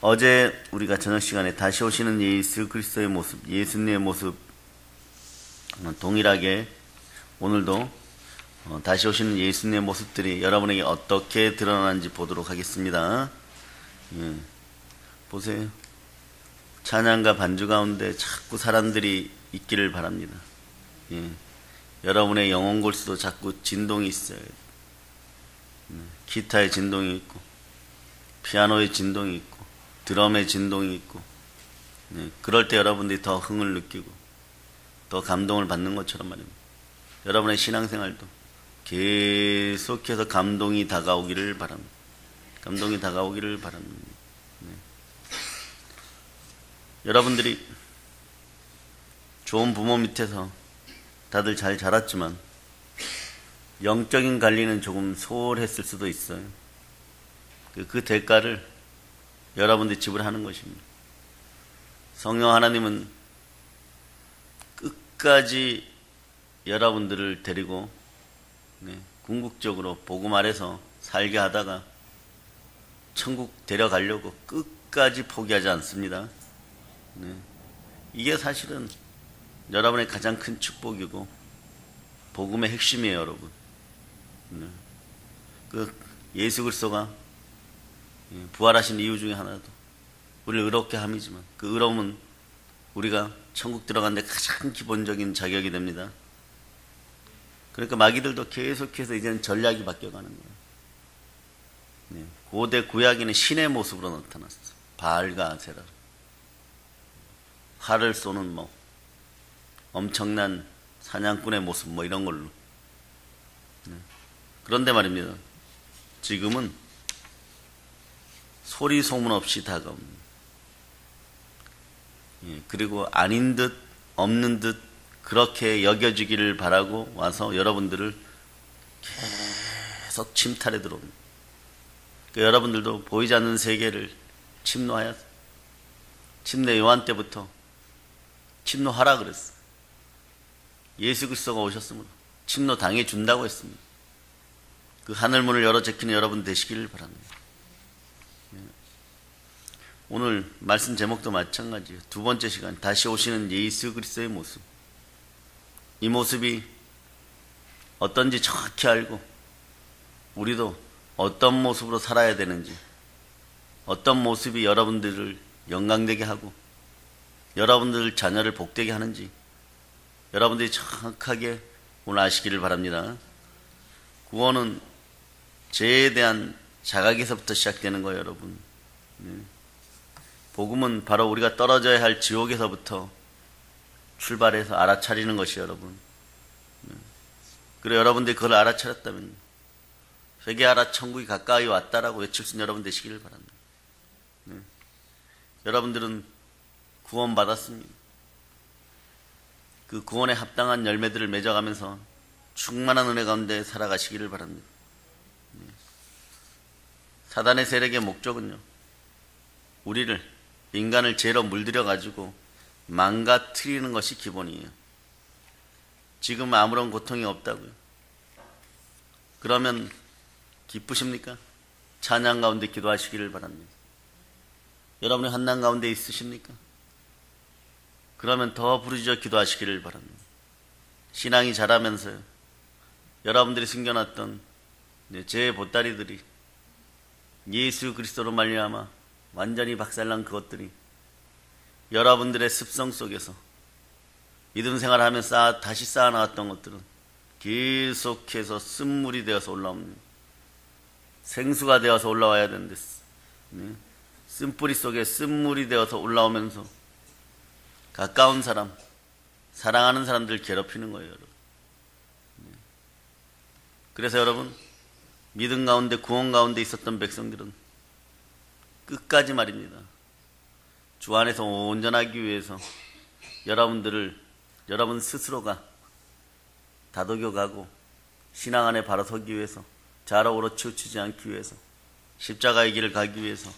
어제 우리가 저녁 시간에 다시 오시는 예수 그리스도의 모습, 예수님의 모습 동일하게 오늘도 다시 오시는 예수님의 모습들이 여러분에게 어떻게 드러나는지 보도록 하겠습니다. 보세요. 찬양과 반주 가운데 자꾸 사람들이 있기를 바랍니다. 여러분의 영혼 골수도 자꾸 진동이 있어요. 기타의 진동이 있고, 피아노의 진동이 있고, 드럼의 진동이 있고, 그럴 때 여러분들이 더 흥을 느끼고 더 감동을 받는 것처럼 말입니다. 여러분의 신앙생활도 계속해서 감동이 다가오기를 바랍니다. 감동이 다가오기를 바랍니다. 여러분들이 좋은 부모 밑에서 다들 잘 자랐지만 영적인 관리는 조금 소홀했을 수도 있어요. 그 대가를 여러분들이 지불하는 것입니다. 성령 하나님은 끝까지 여러분들을 데리고 궁극적으로 복음 아래서 살게 하다가 천국 데려가려고 끝까지 포기하지 않습니다. 이게 사실은 여러분의 가장 큰 축복이고 복음의 핵심이에요, 여러분. 그 예수 그리스도가 부활하신 이유 중에 하나도 우리를 의롭게 함이지만 그 의로움은 우리가 천국 들어가는 데 가장 기본적인 자격이 됩니다. 그러니까 마귀들도 계속해서 이제는 전략이 바뀌어가는 거예요. 고대 구약에는 신의 모습으로 나타났어. 바알과 아세라. 활을 쏘는 엄청난 사냥꾼의 모습 이런 걸로. 그런데 말입니다. 지금은 소리 소문 없이 다가옵니다. 그리고 아닌 듯 없는 듯 그렇게 여겨지기를 바라고 와서 여러분들을 계속 침탈해 들어옵니다. 그러니까 여러분들도 보이지 않는 세계를 침노하여 침례 요한 때부터 침노하라 그랬어. 예수 그리스도가 오셨으므로 침노 당해 준다고 했습니다. 그 하늘문을 열어 제키는 여러분 되시기를 바랍니다. 오늘 말씀 제목도 마찬가지예요. 두 번째 시간, 다시 오시는 예수 그리스도의 모습. 이 모습이 어떤지 정확히 알고 우리도 어떤 모습으로 살아야 되는지, 어떤 모습이 여러분들을 영광되게 하고 여러분들 자녀를 복되게 하는지 여러분들이 정확하게 오늘 아시기를 바랍니다. 구원은 죄에 대한 자각에서부터 시작되는 거예요, 여러분. 복음은 바로 우리가 떨어져야 할 지옥에서부터 출발해서 알아차리는 것이에요, 여러분. 그래 여러분들이 그걸 알아차렸다면 회개하라 천국이 가까이 왔다라고 외칠 수 있는 여러분 되시기를 바랍니다. 여러분들은 구원받았습니다. 그 구원에 합당한 열매들을 맺어가면서 충만한 은혜 가운데 살아가시기를 바랍니다. 사단의 세력의 목적은요, 우리를 인간을 죄로 물들여 가지고 망가뜨리는 것이 기본이에요. 지금 아무런 고통이 없다고요. 그러면 기쁘십니까? 찬양 가운데 기도하시기를 바랍니다. 여러분이 환난 가운데 있으십니까? 그러면 더 부르짖어 기도하시기를 바랍니다. 신앙이 자라면서요, 여러분들이 숨겨놨던 제 보따리들이 예수 그리스도로 말미암아 완전히 박살난 그것들이 여러분들의 습성 속에서 믿음 생활하면서 다시 쌓아나왔던 것들은 계속해서 쓴물이 되어서 올라옵니다. 생수가 되어서 올라와야 되는데 쓴뿌리 속에 쓴물이 되어서 올라오면서 가까운 사람, 사랑하는 사람들을 괴롭히는 거예요, 여러분. 그래서 여러분, 믿음 가운데 구원 가운데 있었던 백성들은 끝까지 말입니다. 주 안에서 온전하기 위해서 여러분 스스로가 다독여가고 신앙 안에 바로 서기 위해서 좌로우로 치우치지 않기 위해서 십자가의 길을 가기 위해서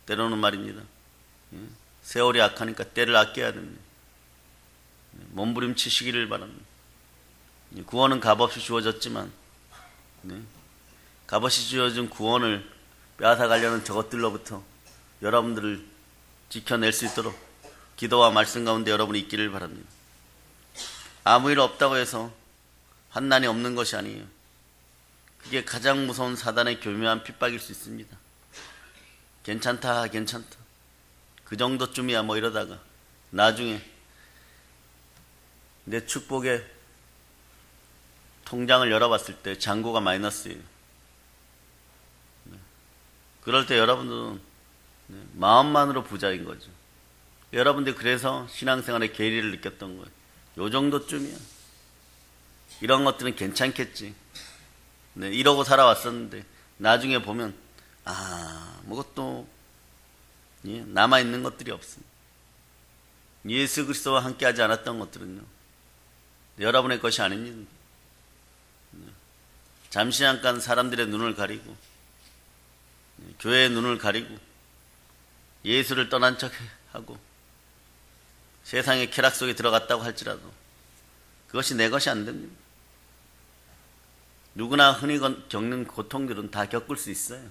때로는 말입니다. 세월이 악하니까 때를 아껴야 됩니다. 몸부림치시기를 바랍니다. 구원은 값없이 주어졌지만 값없이 주어진 구원을 빼앗아가려는 저것들로부터 여러분들을 지켜낼 수 있도록 기도와 말씀 가운데 여러분이 있기를 바랍니다. 아무 일 없다고 해서 환난이 없는 것이 아니에요. 그게 가장 무서운 사단의 교묘한 핍박일 수 있습니다. 괜찮다 그 정도쯤이야 뭐 이러다가 나중에 내 축복의 통장을 열어봤을 때 잔고가 마이너스예요. 그럴 때 여러분들은 마음만으로 부자인 거죠. 여러분들이 그래서 신앙생활에 괴리를 느꼈던 거예요. 요 정도쯤이야. 이런 것들은 괜찮겠지. 이러고 살아왔었는데 나중에 보면 아무것도 남아있는 것들이 없습니다. 예수 그리스도와 함께하지 않았던 것들은요, 여러분의 것이 아닙니다. 잠시 잠깐 사람들의 눈을 가리고 교회의 눈을 가리고 예수를 떠난 척하고 세상의 쾌락 속에 들어갔다고 할지라도 그것이 내 것이 안 됩니다. 누구나 흔히 겪는 고통들은 다 겪을 수 있어요.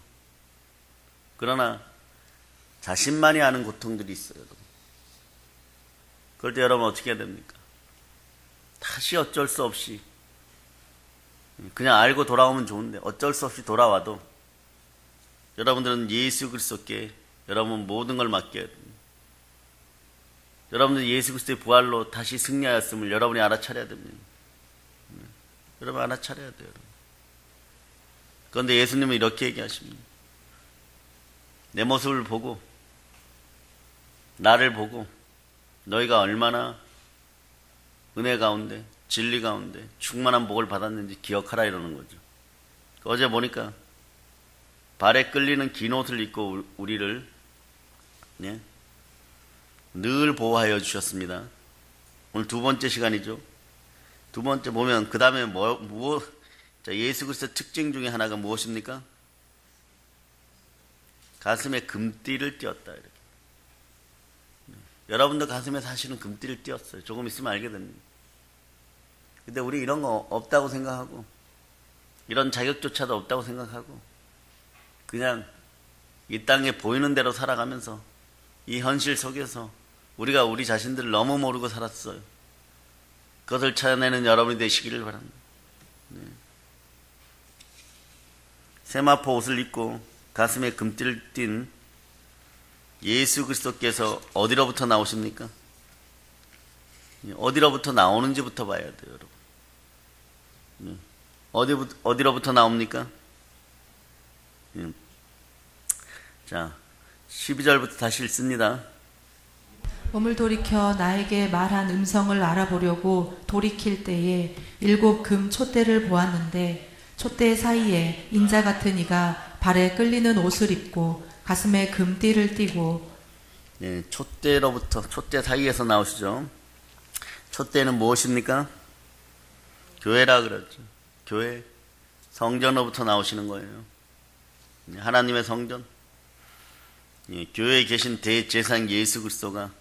그러나 자신만이 아는 고통들이 있어요. 그럴 때 여러분 어떻게 해야 됩니까? 다시 어쩔 수 없이 그냥 알고 돌아오면 좋은데 어쩔 수 없이 돌아와도 여러분들은 예수 그리스도께 여러분 모든 걸 맡겨야 됩니다. 여러분들 예수 그리스도의 부활로 다시 승리하였음을 여러분이 알아차려야 됩니다. 여러분 알아차려야 돼요. 그런데 예수님은 이렇게 얘기하십니다. 내 모습을 보고 나를 보고 너희가 얼마나 은혜 가운데 진리 가운데 충만한 복을 받았는지 기억하라 이러는 거죠. 어제 보니까 발에 끌리는 긴 옷을 입고 우리를 늘 보호하여 주셨습니다. 오늘 두 번째 시간이죠. 두 번째 보면 그 다음에 예수 그리스도의 특징 중에 하나가 무엇입니까? 가슴에 금띠를 띄었다 이렇게. 여러분도 가슴에 사실은 금띠를 띄었어요. 조금 있으면 알게 됩니다. 근데 우리 이런 거 없다고 생각하고 이런 자격조차도 없다고 생각하고 그냥 이 땅에 보이는 대로 살아가면서 이 현실 속에서 우리가 우리 자신들을 너무 모르고 살았어요. 그것을 찾아내는 여러분이 되시기를 바랍니다. 세마포 옷을 입고 가슴에 금띠를 띤 예수 그리스도께서 어디로부터 나오십니까? 어디로부터 나오는지부터 봐야 돼요, 여러분. 어디로부터 나옵니까? 자, 12절부터 다시 읽습니다. 몸을 돌이켜 나에게 말한 음성을 알아보려고 돌이킬 때에 7 금 촛대를 보았는데 촛대 사이에 인자 같은 이가 발에 끌리는 옷을 입고 가슴에 금띠를 띠고. 촛대 사이에서 나오시죠. 촛대는 무엇입니까? 교회라 그랬죠. 교회, 성전으로부터 나오시는 거예요. 하나님의 성전. 교회에 계신 대제사장 예수 그리스도가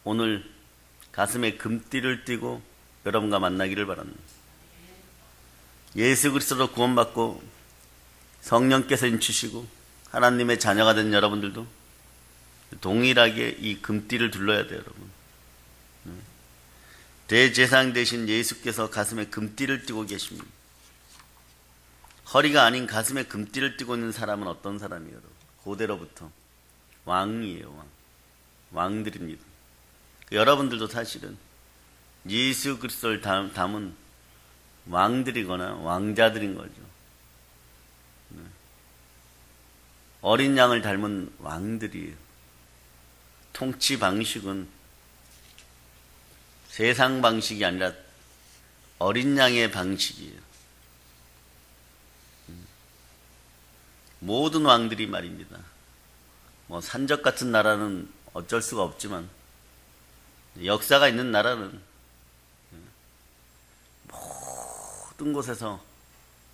오늘 가슴에 금띠를 띠고 여러분과 만나기를 바랍니다. 예수 그리스도로 구원받고 성령께서 인치시고 하나님의 자녀가 된 여러분들도 동일하게 이 금띠를 둘러야 돼요, 여러분. 대제사장 되신 예수께서 가슴에 금띠를 띠고 계십니다. 허리가 아닌 가슴에 금띠를 띠고 있는 사람은 어떤 사람이에요, 여러분? 고대로부터 왕이에요, 왕들입니다. 여러분들도 사실은 예수 그리스도를 담은 왕들이거나 왕자들인 거죠. 어린 양을 닮은 왕들이에요. 통치 방식은 세상 방식이 아니라 어린 양의 방식이에요. 모든 왕들이 말입니다. 산적 같은 나라는 어쩔 수가 없지만 역사가 있는 나라는 모든 곳에서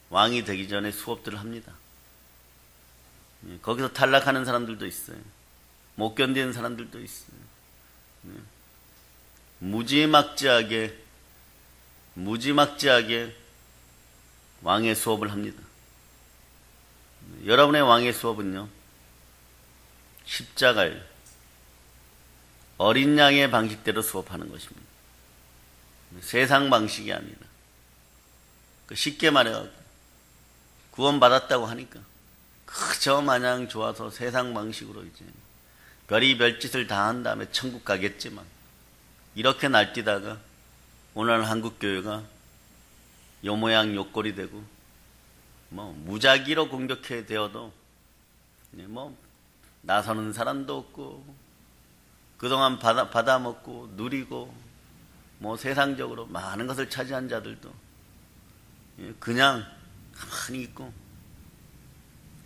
왕이 되기 전에 수업들을 합니다. 거기서 탈락하는 사람들도 있어요. 못 견디는 사람들도 있어요. 무지막지하게 왕의 수업을 합니다. 여러분의 왕의 수업은요, 십자가를 어린 양의 방식대로 수업하는 것입니다. 세상 방식이 아니라. 쉽게 말해서 구원받았다고 하니까 그저 마냥 좋아서 세상 방식으로 이제 별이 별짓을 다 한 다음에 천국 가겠지만, 이렇게 날뛰다가 오늘 한국 교회가 요 모양 요 꼴이 되고, 무작위로 공격해 되어도 나서는 사람도 없고, 그동안 받아먹고 누리고 세상적으로 많은 것을 차지한 자들도 그냥 가만히 있고,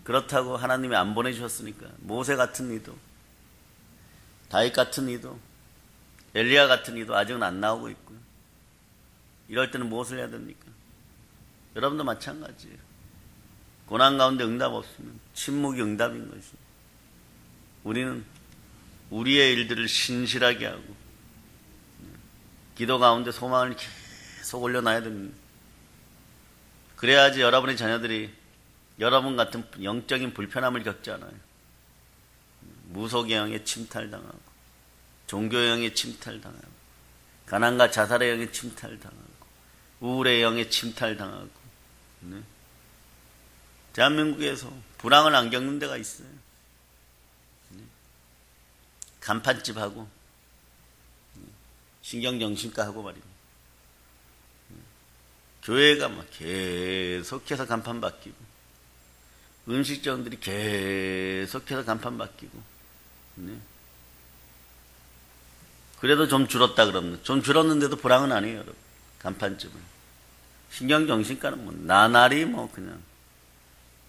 그렇다고 하나님이 안 보내주셨으니까 모세 같은 이도, 다윗 같은 이도, 엘리야 같은 이도 아직은 안 나오고 있고요. 이럴 때는 무엇을 해야 됩니까? 여러분도 마찬가지예요. 고난 가운데 응답 없으면 침묵이 응답인 것이죠. 우리는 우리의 일들을 신실하게 하고 기도 가운데 소망을 계속 올려놔야 됩니다. 그래야지 여러분의 자녀들이 여러분 같은 영적인 불편함을 겪지 않아요. 무속의 영에 침탈당하고, 종교의 영에 침탈당하고, 가난과 자살의 영에 침탈당하고, 우울의 영에 침탈당하고. 대한민국에서 불황을 안 겪는 데가 있어요. 간판집하고 신경정신과하고 말입니다. 교회가 막 계속해서 간판 바뀌고, 음식점들이 계속해서 간판 바뀌고. 그래도 좀 줄었다 그러면 좀 줄었는데도 불황은 아니에요, 여러분. 간판집은. 신경정신과는 나날이 그냥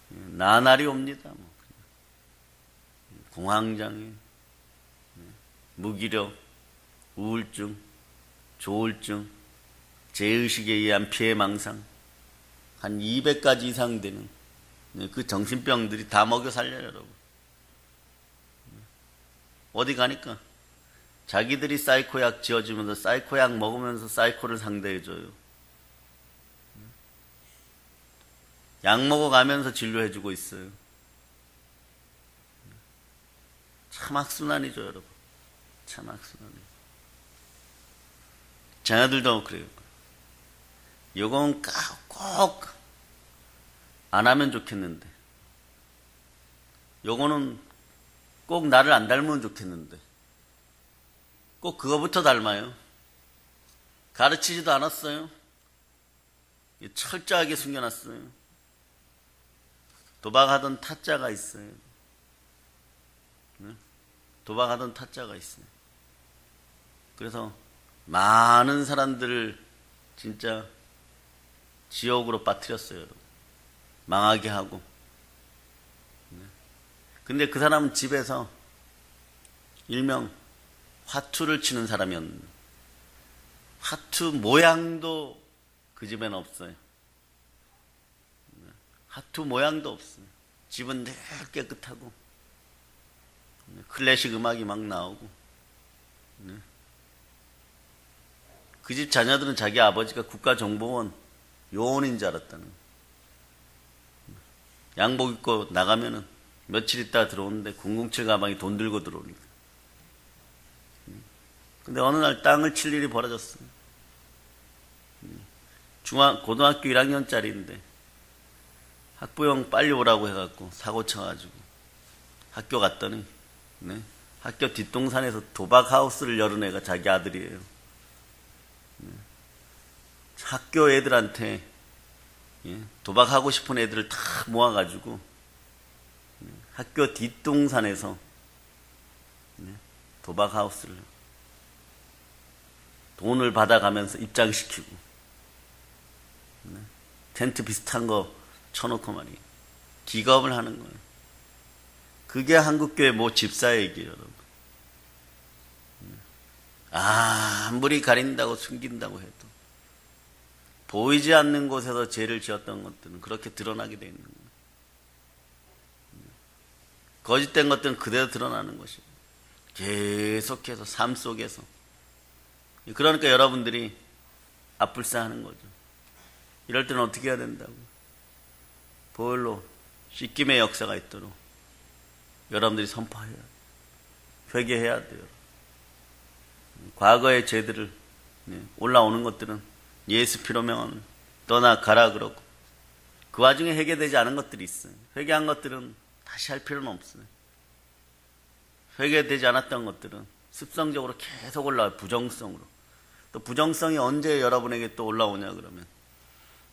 나날이 옵니다. 공황장애, 무기력, 우울증, 조울증, 제의식에 의한 피해망상, 한 200가지 이상 되는 그 정신병들이 다 먹여 살려요, 여러분. 어디 가니까 자기들이 사이코약 지어주면서 사이코약 먹으면서 사이코를 상대해줘요. 약 먹어가면서 진료해주고 있어요. 참 악순환이죠, 여러분. 참 악순환이에요. 자녀들도 그래요. 요건 꼭 안 하면 좋겠는데, 요거는 꼭 나를 안 닮으면 좋겠는데, 꼭 그거부터 닮아요. 가르치지도 않았어요. 철저하게 숨겨놨어요. 도박하던 타짜가 있어요. 도박하던 타짜가 있어요. 그래서 많은 사람들을 진짜 지옥으로 빠뜨렸어요, 여러분. 망하게 하고. 근데 그 사람은 집에서 일명 화투를 치는 사람이었는데, 화투 모양도 그 집에는 없어요. 화투 모양도 없어요. 집은 늘 깨끗하고 클래식 음악이 막 나오고. 그 집 자녀들은 자기 아버지가 국가정보원 요원인 줄 알았다는 거예요. 양복 입고 나가면은 며칠 있다가 들어오는데 007 가방에 돈 들고 들어오니까. 근데 어느 날 땅을 칠 일이 벌어졌어요. 고등학교 1학년짜리인데 학부형 빨리 오라고 해갖고 사고 쳐가지고 학교 갔더니 학교 뒷동산에서 도박하우스를 열은 애가 자기 아들이에요. 학교 애들한테 도박하고 싶은 애들을 다 모아가지고 학교 뒷동산에서 도박하우스를 돈을 받아가면서 입장시키고 텐트 비슷한 거 쳐놓고 말이에요. 기겁을 하는 거예요. 그게 한국교회 모 집사 얘기예요, 여러분. 아무리 가린다고 숨긴다고 해도 보이지 않는 곳에서 죄를 지었던 것들은 그렇게 드러나게 되어 있는 거예요. 거짓된 것들은 그대로 드러나는 것이에요. 계속해서 삶 속에서. 그러니까 여러분들이 앞불싸하는 거죠. 이럴 때는 어떻게 해야 된다고? 보혈로 씻김의 역사가 있도록 여러분들이 선포해야 돼요. 회개해야 돼요. 과거의 죄들을 올라오는 것들은 예수 피로 명하면 떠나가라 그러고, 그 와중에 회개되지 않은 것들이 있어요. 회개한 것들은 다시 할 필요는 없어요. 회개되지 않았던 것들은 습성적으로 계속 올라와요. 부정성으로. 또 부정성이 언제 여러분에게 또 올라오냐 그러면,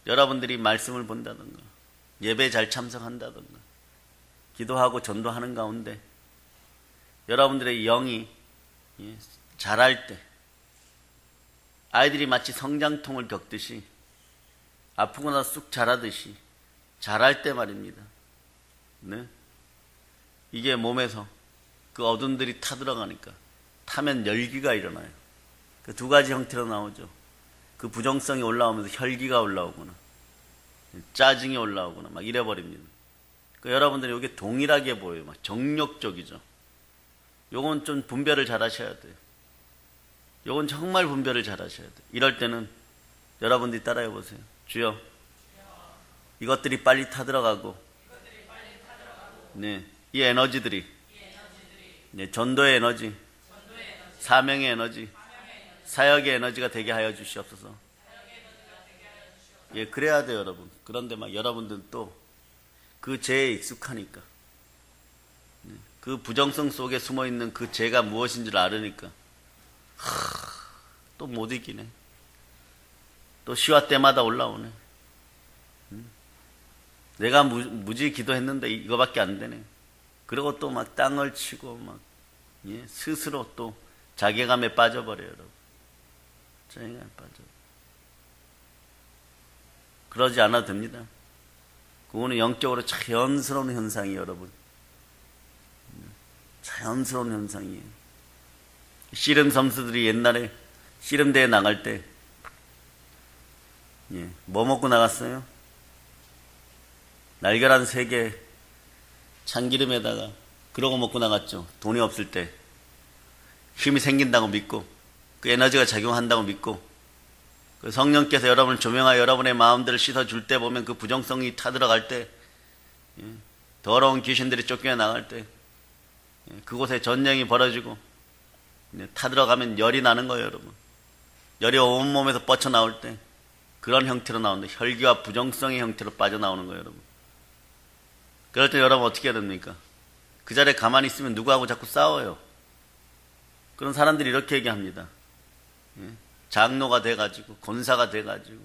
여러분들이 말씀을 본다든가 예배에 잘 참석한다든가 기도하고 전도하는 가운데 여러분들의 영이 자랄 때, 아이들이 마치 성장통을 겪듯이 아프고 나서 쑥 자라듯이 자랄 때 말입니다. 네? 이게 몸에서 그 어둠들이 타들어가니까, 타면 열기가 일어나요. 그 두 가지 형태로 나오죠. 그 부정성이 올라오면서 혈기가 올라오거나 짜증이 올라오거나 막 이래버립니다. 그 여러분들이 이게 동일하게 보여요. 막 정욕적이죠. 요건 좀 분별을 잘 하셔야 돼요. 요건 정말 분별을 잘 하셔야 돼요. 이럴 때는 여러분들이 따라해 보세요. 주여, 이것들이 빨리 타들어가고, 네, 이 에너지들이, 네, 전도의 에너지, 사명의 에너지, 사역의 에너지가 되게 하여 주시옵소서. 예, 그래야 돼요, 여러분. 그런데 막 여러분들은 또 그 죄에 익숙하니까, 그 부정성 속에 숨어 있는 그 죄가 무엇인지를 알으니까 또 못 이기네. 또 시화 때마다 올라오네. 내가 무지 기도했는데 이거밖에 안 되네. 그리고 또 막 땅을 치고 막, 예, 스스로 또 자괴감에 빠져버려요, 여러분. 자괴감에 빠져. 그러지 않아도 됩니다. 그거는 영적으로 자연스러운 현상이에요, 여러분. 자연스러운 현상이에요. 씨름 선수들이 옛날에 씨름대회 나갈 때, 예, 뭐 먹고 나갔어요? 날계란 3개 참기름에다가 그러고 먹고 나갔죠. 돈이 없을 때. 힘이 생긴다고 믿고, 그 에너지가 작용한다고 믿고, 그 성령께서 여러분을 조명하여 여러분의 마음들을 씻어줄 때 보면, 그 부정성이 타들어갈 때, 더러운 귀신들이 쫓겨 나갈 때, 그곳에 전쟁이 벌어지고 타들어가면 열이 나는 거예요, 여러분. 열이 온몸에서 뻗쳐나올 때 그런 형태로 나오는데, 혈기와 부정성의 형태로 빠져나오는 거예요, 여러분. 그럴 때 여러분 어떻게 해야 됩니까? 그 자리에 가만히 있으면 누구하고 자꾸 싸워요. 그런 사람들이 이렇게 얘기합니다. 장로가 돼가지고, 권사가 돼가지고,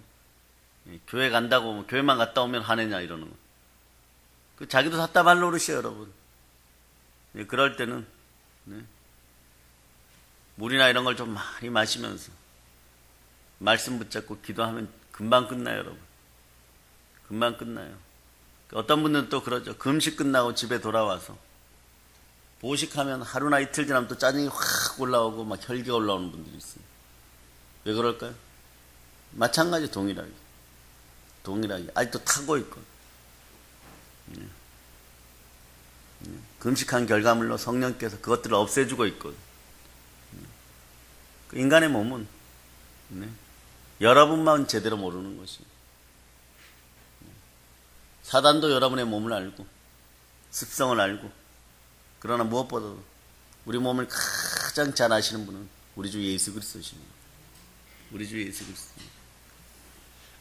교회 간다고 교회만 갔다 오면 화내냐 이러는 거. 그 자기도 삿다발 노릇이에요, 여러분. 그럴 때는 물이나 이런 걸 좀 많이 마시면서 말씀 붙잡고 기도하면 금방 끝나요, 여러분. 금방 끝나요. 어떤 분들은 또 그러죠. 금식 끝나고 집에 돌아와서 보식하면 하루나 이틀 지나면 또 짜증이 확 올라오고 막 혈기가 올라오는 분들이 있어요. 왜 그럴까요? 마찬가지, 동일하게 아직도 타고 있고, 금식한 결과물로 성령께서 그것들을 없애주고 있거든. 인간의 몸은 여러분만 제대로 모르는 것이, 사단도 여러분의 몸을 알고 습성을 알고, 그러나 무엇보다도 우리 몸을 가장 잘 아시는 분은 우리 주 예수 그리스도십니다. 우리 주 예수 그리스도입니다.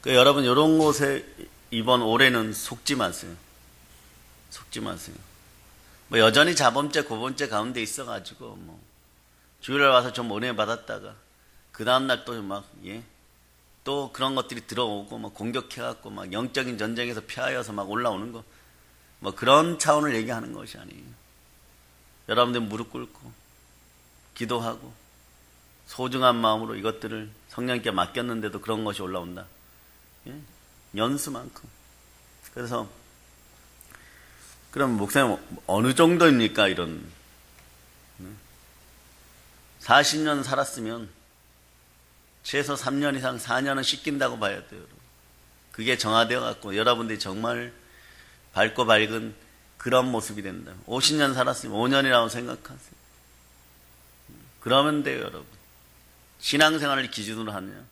그러니까 여러분, 이런 곳에 이번 올해는 속지 마세요. 속지 마세요. 뭐 여전히 자범죄, 고범죄 가운데 있어가지고 뭐 주일날 와서 좀 은혜 받았다가 그 다음날 또 막, 예, 또 그런 것들이 들어오고 막 공격해갖고 막 영적인 전쟁에서 피하여서 막 올라오는 거, 뭐 그런 차원을 얘기하는 것이 아니에요. 여러분들 무릎 꿇고 기도하고 소중한 마음으로 이것들을 성령께 맡겼는데도 그런 것이 올라온다. 예? 연수만큼. 그래서 그럼 목사님 어느 정도입니까? 이런 40년 살았으면 최소 3년 이상 4년은 씻긴다고 봐야 돼요. 여러분. 그게 정화되어 갖고 여러분들이 정말 밝고 밝은 그런 모습이 된다. 50년 살았으면 5년이라고 생각하세요. 그러면 돼요, 여러분. 신앙생활을 기준으로 하느냐?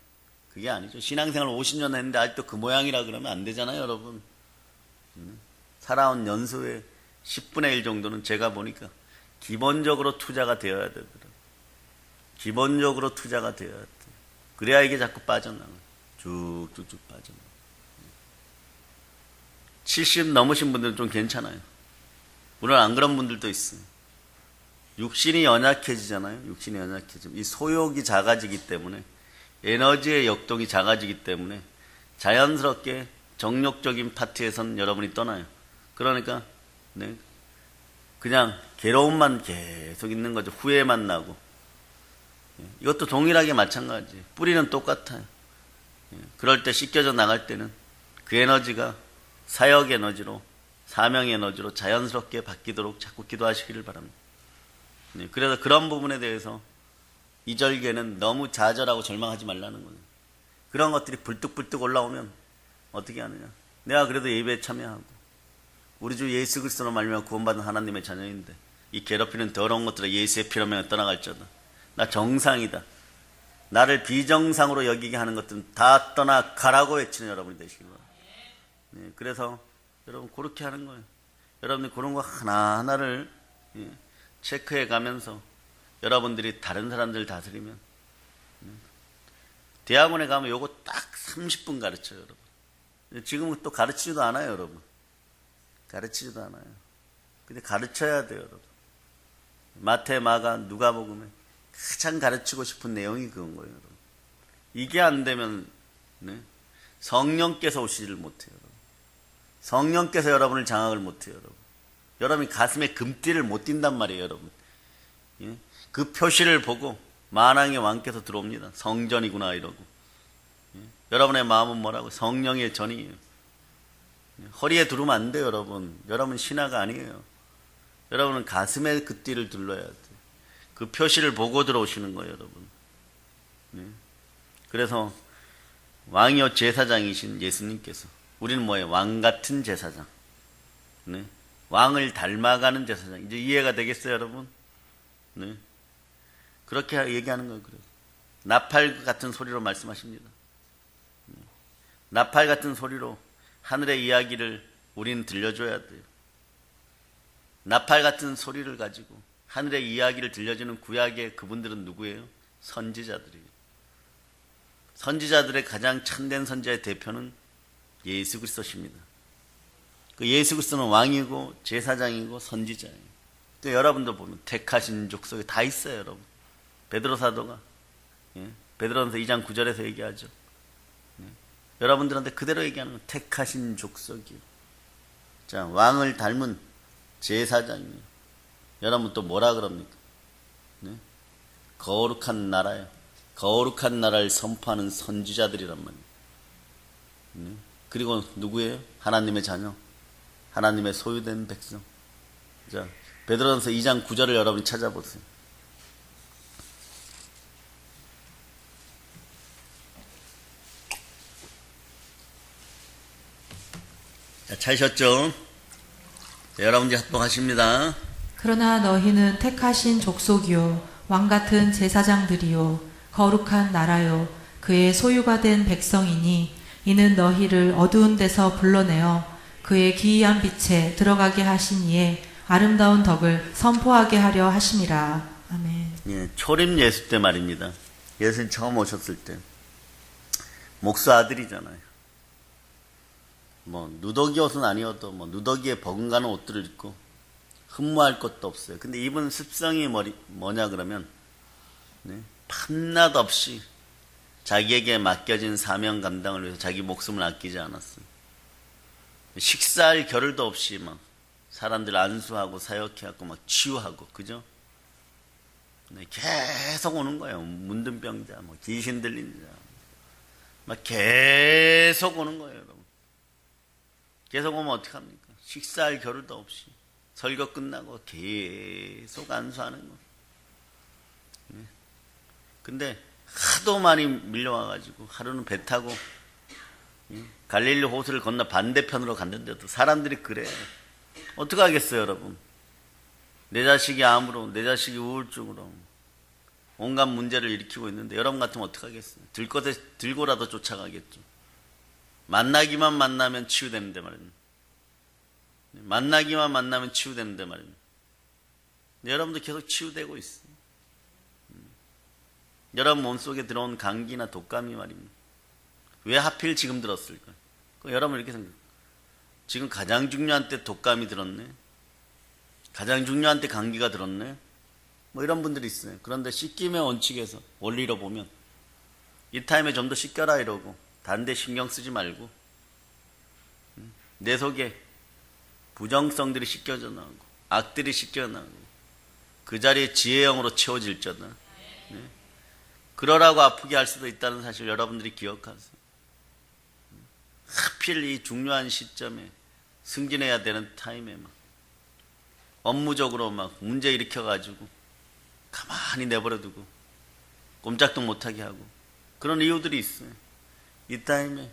그게 아니죠. 신앙생활 50년 했는데 아직도 그 모양이라 그러면 안 되잖아요, 여러분. 살아온 연수의 10분의 1 정도는 제가 보니까 기본적으로 투자가 되어야 되더라. 기본적으로 투자가 되어야 돼. 그래야 이게 자꾸 빠져나가. 쭉쭉쭉 빠져나가. 70 넘으신 분들은 좀 괜찮아요. 물론 안 그런 분들도 있어요. 육신이 연약해지잖아요. 육신이 연약해지면 이 소욕이 작아지기 때문에, 에너지의 역동이 작아지기 때문에 자연스럽게 정욕적인 파트에선 여러분이 떠나요. 그러니까 네, 그냥 괴로움만 계속 있는 거죠. 후회만 나고. 이것도 동일하게 마찬가지. 뿌리는 똑같아요. 그럴 때 씻겨져 나갈 때는 그 에너지가 사역 에너지로, 사명 에너지로 자연스럽게 바뀌도록 자꾸 기도하시기를 바랍니다. 그래서 그런 부분에 대해서 이 절개는 너무 좌절하고 절망하지 말라는 거예요. 그런 것들이 불뚝불뚝 올라오면 어떻게 하느냐. 내가 그래도 예배에 참여하고 우리 주 예수 그리스도로 말미암아 구원받은 하나님의 자녀인데 이 괴롭히는 더러운 것들을 예수의 피로 명에 떠나갈지어다. 나 정상이다. 나를 비정상으로 여기게 하는 것들은 다 떠나가라고 외치는 여러분이 되시기 바랍니다. 네, 그래서 여러분 그렇게 하는 거예요. 여러분들이 그런 거 하나하나를 체크해 가면서 여러분들이 다른 사람들 다스리면, 대학원에 가면 요거 딱 30분 가르쳐요, 여러분. 지금은 또 가르치지도 않아요, 여러분. 가르치지도 않아요. 근데 가르쳐야 돼요, 여러분. 마태, 마가, 누가복음에 가장 가르치고 싶은 내용이 그건 거예요, 여러분. 이게 안 되면 성령께서 오시지를 못해요, 여러분. 성령께서 여러분을 장악을 못해요, 여러분. 여러분이 가슴에 금띠를 못 띈단 말이에요, 여러분. 예? 그 표시를 보고 만왕의 왕께서 들어옵니다. 성전이구나 이러고. 예? 여러분의 마음은 뭐라고? 성령의 전이에요. 예? 허리에 두르면 안 돼요, 여러분. 여러분 신하가 아니에요. 여러분은 가슴에 그 띠를 둘러야 돼요. 그 표시를 보고 들어오시는 거예요, 여러분. 예? 그래서 왕이요 제사장이신 예수님께서, 우리는 뭐예요? 왕 같은 제사장. 네? 왕을 닮아가는 제사장. 이제 이해가 되겠어요, 여러분? 네. 그렇게 얘기하는 거예요. 그래서 나팔 같은 소리로 말씀하십니다. 네. 나팔 같은 소리로 하늘의 이야기를 우리는 들려줘야 돼요. 나팔 같은 소리를 가지고 하늘의 이야기를 들려주는 구약의 그분들은 누구예요? 선지자들이에요. 선지자들의 가장 참된 선지자의 대표는 예수 그리스도십니다. 그 예수 그리스도는 왕이고 제사장이고 선지자예요. 또 여러분도 보면 택하신 족속에 다 있어요, 여러분. 베드로 사도가 베드로전서 2장 9절에서 얘기하죠. 여러분들한테 그대로 얘기하는 건 택하신 족속이요. 자, 왕을 닮은 제사장이요. 여러분 또 뭐라 그럽니까? 거룩한 나라요. 거룩한 나라를 선포하는 선지자들이란 말이에요. 그리고 누구예요? 하나님의 자녀. 하나님의 소유된 백성. 자, 베드로전서 2장 9절을 여러분이 찾아보세요. 자, 찾으셨죠? 자, 여러분 이제 합독하십니다. 그러나 너희는 택하신 족속이요 왕같은 제사장들이요 거룩한 나라요 그의 소유가 된 백성이니 이는 너희를 어두운 데서 불러내어 그의 기이한 빛에 들어가게 하신 이에 아름다운 덕을 선포하게 하려 하심이라. 아멘. 예, 초림 예수 때 말입니다. 예수님 처음 오셨을 때 목수 아들이잖아요. 뭐 누더기 옷은 아니어도 뭐 누더기에 버금가는 옷들을 입고 흠모할 것도 없어요. 근데 이분 습성이 뭐냐 그러면 밤낮 없이 자기에게 맡겨진 사명 감당을 위해서 자기 목숨을 아끼지 않았어요. 식사할 겨를도 없이 막 사람들 안수하고 사역해갖고 막 치유하고, 그죠? 계속 오는 거예요. 문둥병자, 뭐 귀신 들린 자, 막 계속 오는 거예요, 여러분. 계속 오면 어떡합니까? 식사할 겨를도 없이 설교 끝나고 계속 안수하는 거. 근데 하도 많이 밀려와가지고 하루는 배 타고 갈릴리 호수를 건너 반대편으로 갔는데도 사람들이 그래. 어떡하겠어요, 여러분? 내 자식이 암으로, 내 자식이 우울증으로 온갖 문제를 일으키고 있는데 여러분 같으면 어떡하겠어요? 들고라도 쫓아가겠죠. 만나기만 만나면 치유되는데 말입니다. 만나기만 만나면 치유되는데 말입니다. 여러분도 계속 치유되고 있어요. 여러분 몸속에 들어온 감기나 독감이 말입니다. 왜 하필 지금 들었을까? 여러분 이렇게 생각해요. 지금 가장 중요한 때 독감이 들었네. 가장 중요한 때 감기가 들었네. 뭐 이런 분들이 있어요. 그런데 씻김의 원칙에서 원리로 보면 이 타임에 좀 더 씻겨라 이러고 다른 데 신경 쓰지 말고 내 속에 부정성들이 씻겨져 나오고 악들이 씻겨 나오고 그 자리에 지혜의 영으로 채워질 자다. 네? 그러라고 아프게 할 수도 있다는 사실 여러분들이 기억하세요. 하필 이 중요한 시점에 승진해야 되는 타임에 막 업무적으로 막 문제 일으켜가지고 가만히 내버려두고 꼼짝도 못하게 하고 그런 이유들이 있어요. 이 타임에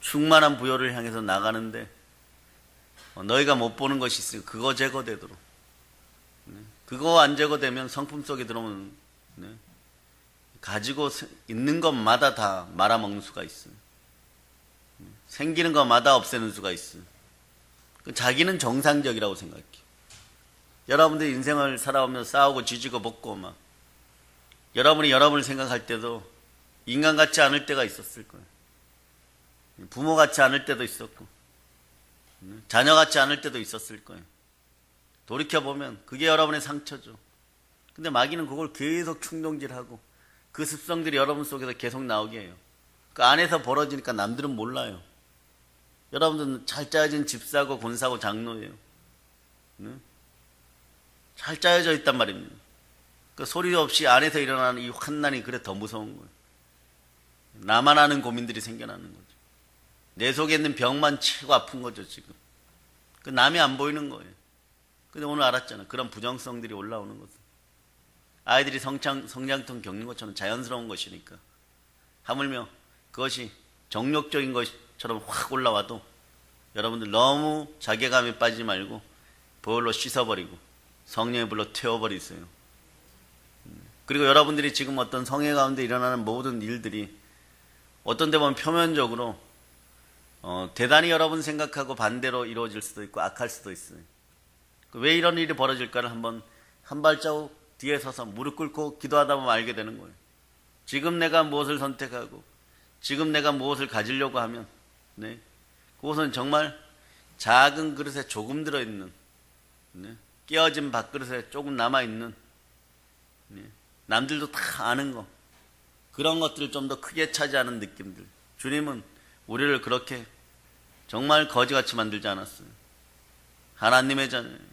충만한 부여를 향해서 나가는데 너희가 못 보는 것이 있으니까 그거 제거되도록, 그거 안 제거되면 성품 속에 들어오면 가지고 있는 것마다 다 말아먹는 수가 있어요. 생기는 것마다 없애는 수가 있어요. 자기는 정상적이라고 생각해요. 여러분들 인생을 살아오면서 싸우고 지지고 볶고 막 여러분이 여러분을 생각할 때도 인간 같지 않을 때가 있었을 거예요. 부모 같지 않을 때도 있었고 자녀 같지 않을 때도 있었을 거예요. 돌이켜보면 그게 여러분의 상처죠. 근데 마귀는 그걸 계속 충동질하고 그 습성들이 여러분 속에서 계속 나오게 해요. 그 안에서 벌어지니까 남들은 몰라요. 여러분들은 잘 짜여진 집사고 권사고 장로예요. 잘 짜여져 있단 말입니다. 그 소리 없이 안에서 일어나는 이 환난이 그래 더 무서운 거예요. 나만 아는 고민들이 생겨나는 거죠. 내 속에 있는 병만 치고 아픈 거죠, 지금. 그 남이 안 보이는 거예요. 근데 오늘 알았잖아요. 그런 부정성들이 올라오는 것은. 아이들이 성장통 겪는 것처럼 자연스러운 것이니까. 하물며 그것이 정욕적인 것처럼 확 올라와도 여러분들 너무 자괴감에 빠지지 말고 보혈로 씻어버리고 성령의 불로 태워버리세요. 그리고 여러분들이 지금 어떤 성회 가운데 일어나는 모든 일들이 어떤 데 보면 표면적으로 대단히 여러분 생각하고 반대로 이루어질 수도 있고 악할 수도 있어요. 왜 이런 일이 벌어질까를 한번 한 발자국 뒤에 서서 무릎 꿇고 기도하다 보면 알게 되는 거예요. 지금 내가 무엇을 선택하고 지금 내가 무엇을 가지려고 하면 그것은 정말 작은 그릇에 조금 들어있는 깨어진 밥그릇에 조금 남아있는 남들도 다 아는 거 그런 것들을 좀 더 크게 차지하는 느낌들. 주님은 우리를 그렇게 정말 거지같이 만들지 않았어요. 하나님의 자녀예요.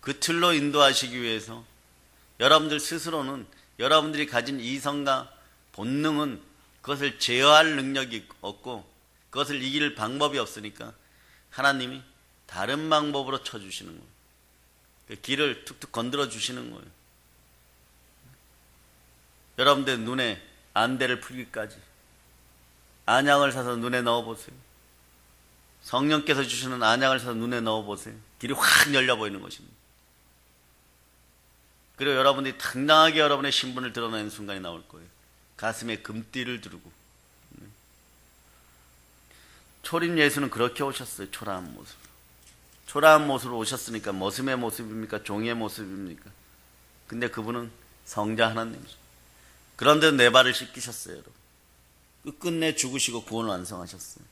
그 틀로 인도하시기 위해서 여러분들 스스로는 여러분들이 가진 이성과 본능은 그것을 제어할 능력이 없고 그것을 이길 방법이 없으니까 하나님이 다른 방법으로 쳐주시는 거예요. 그 길을 툭툭 건드려 주시는 거예요. 여러분들 눈에 안대를 풀기까지 안약을 사서 눈에 넣어보세요. 성령께서 주시는 안약을 사서 눈에 넣어보세요. 길이 확 열려 보이는 것입니다. 그리고 여러분들이 당당하게 여러분의 신분을 드러내는 순간이 나올 거예요. 가슴에 금띠를 두르고. 초림 예수는 그렇게 오셨어요. 초라한 모습. 초라한 모습으로 오셨으니까 머슴의 모습입니까? 종의 모습입니까? 근데 그분은 성자 하나님이죠. 그런데 내 발을 씻기셨어요. 여러분. 끝끝내 죽으시고 구원을 완성하셨어요.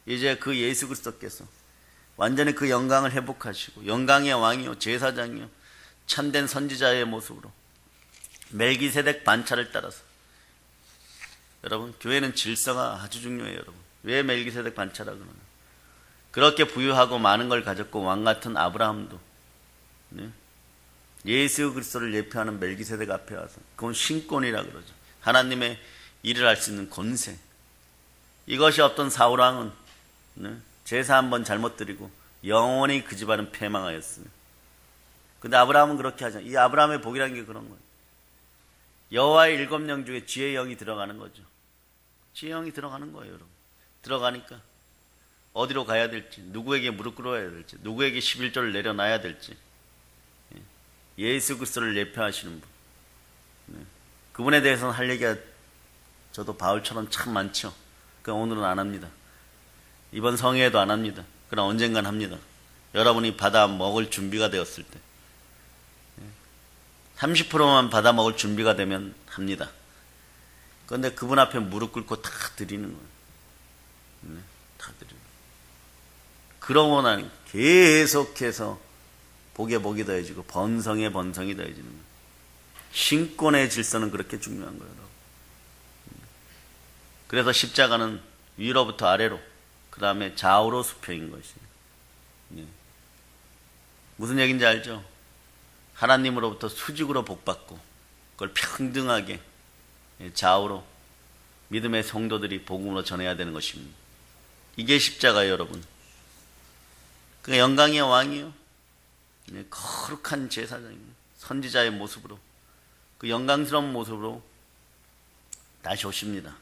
이제 그 예수 그리스도께서 완전히 그 영광을 회복하시고 영광의 왕이요 제사장이요 참된 선지자의 모습으로 멜기세덱 반차를 따라서 여러분 교회는 질서가 아주 중요해요. 여러분 왜 멜기세덱 반차라 그러나 그렇게 부유하고 많은 걸 가졌고 왕 같은 아브라함도 예수 그리스도를 예표하는 멜기세덱 앞에 와서 그건 신권이라 그러죠. 하나님의 일을 할 수 있는 권세. 이것이 없던 사울왕은 제사 한번 잘못 드리고 영원히 그 집안은 패망하였어요. 근데 아브라함은 그렇게 하잖아요. 이 아브라함의 복이라는 게 그런 거예요. 여호와의 7영 중에 지혜의 영이 들어가는 거죠. 지혜의 영이 들어가는 거예요. 여러분. 들어가니까 어디로 가야 될지, 누구에게 무릎 꿇어야 될지, 누구에게 11조를 내려놔야 될지 예수 그리스도를 예표하시는 분. 그분에 대해서는 할 얘기가 저도 바울처럼 참 많죠. 그러니까 오늘은 안 합니다. 이번 성회에도 안 합니다. 그러나 언젠간 합니다. 여러분이 받아 먹을 준비가 되었을 때 30%만 받아먹을 준비가 되면 합니다. 그런데 그분 앞에 무릎 꿇고 다 드리는 거예요. 네, 다 드리는 거예요. 그러고 나니 계속해서 복에 복이 더해지고 번성에 번성이 더해지는 거예요. 신권의 질서는 그렇게 중요한 거예요. 그래서 십자가는 위로부터 아래로, 그 다음에 좌우로 수평인 것이에요. 네. 무슨 얘기인지 알죠? 하나님으로부터 수직으로 복받고 그걸 평등하게 좌우로 믿음의 성도들이 복음으로 전해야 되는 것입니다. 이게 십자가예요, 여러분. 그 영광의 왕이요, 거룩한 제사장입니다. 선지자의 모습으로, 그 영광스러운 모습으로 다시 오십니다.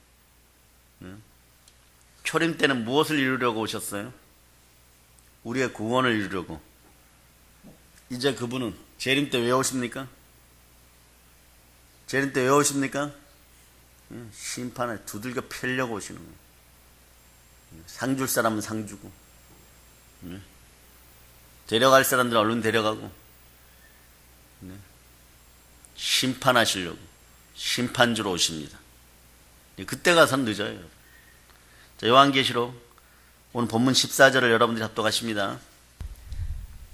초림 때는 무엇을 이루려고 오셨어요? 우리의 구원을 이루려고. 이제 그분은 재림 때 왜 오십니까? 재림 때 왜 오십니까? 심판을 두들겨 패려고 오시는 거예요. 상 줄 사람은 상 주고, 데려갈 사람들은 얼른 데려가고, 심판하시려고 심판주로 오십니다. 그때 가서는 늦어요. 자, 요한계시록 오늘 본문 14절을 여러분들이 합독하십니다.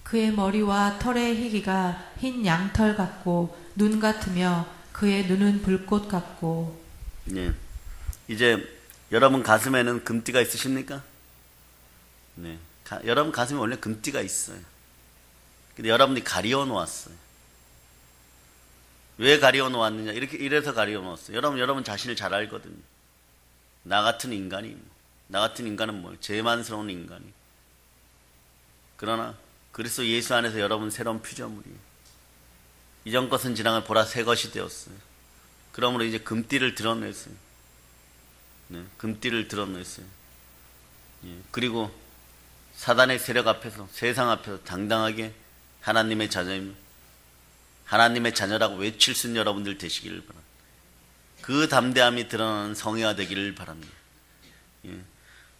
그의 머리와 털의 희기가 흰 양털 같고 눈 같으며 그의 눈은 불꽃 같고. 네. 이제 여러분 가슴에는 금띠가 있으십니까? 네. 여러분 가슴에 원래 금띠가 있어요. 근데 여러분들이 가리워 놓았어요. 왜 가리워 놓았느냐? 이래서 가리워 놓았어요. 여러분 자신을 잘 알거든요. 나 같은 인간이, 나 같은 인간은 뭐예요? 죄만스러운 인간이. 그러나 그리스도 예수 안에서 여러분 새로운 피조물이에요. 이전 것은 지나가 보라 새 것이 되었어요. 그러므로 이제 금띠를 드러냈어요. 네, 금띠를 드러냈어요. 예, 그리고 사단의 세력 앞에서, 세상 앞에서 당당하게 하나님의 자녀입니다. 하나님의 자녀라고 외칠 수 있는 여러분들 되시기를 바랍니다. 그 담대함이 드러나는 성회가 되기를 바랍니다. 예.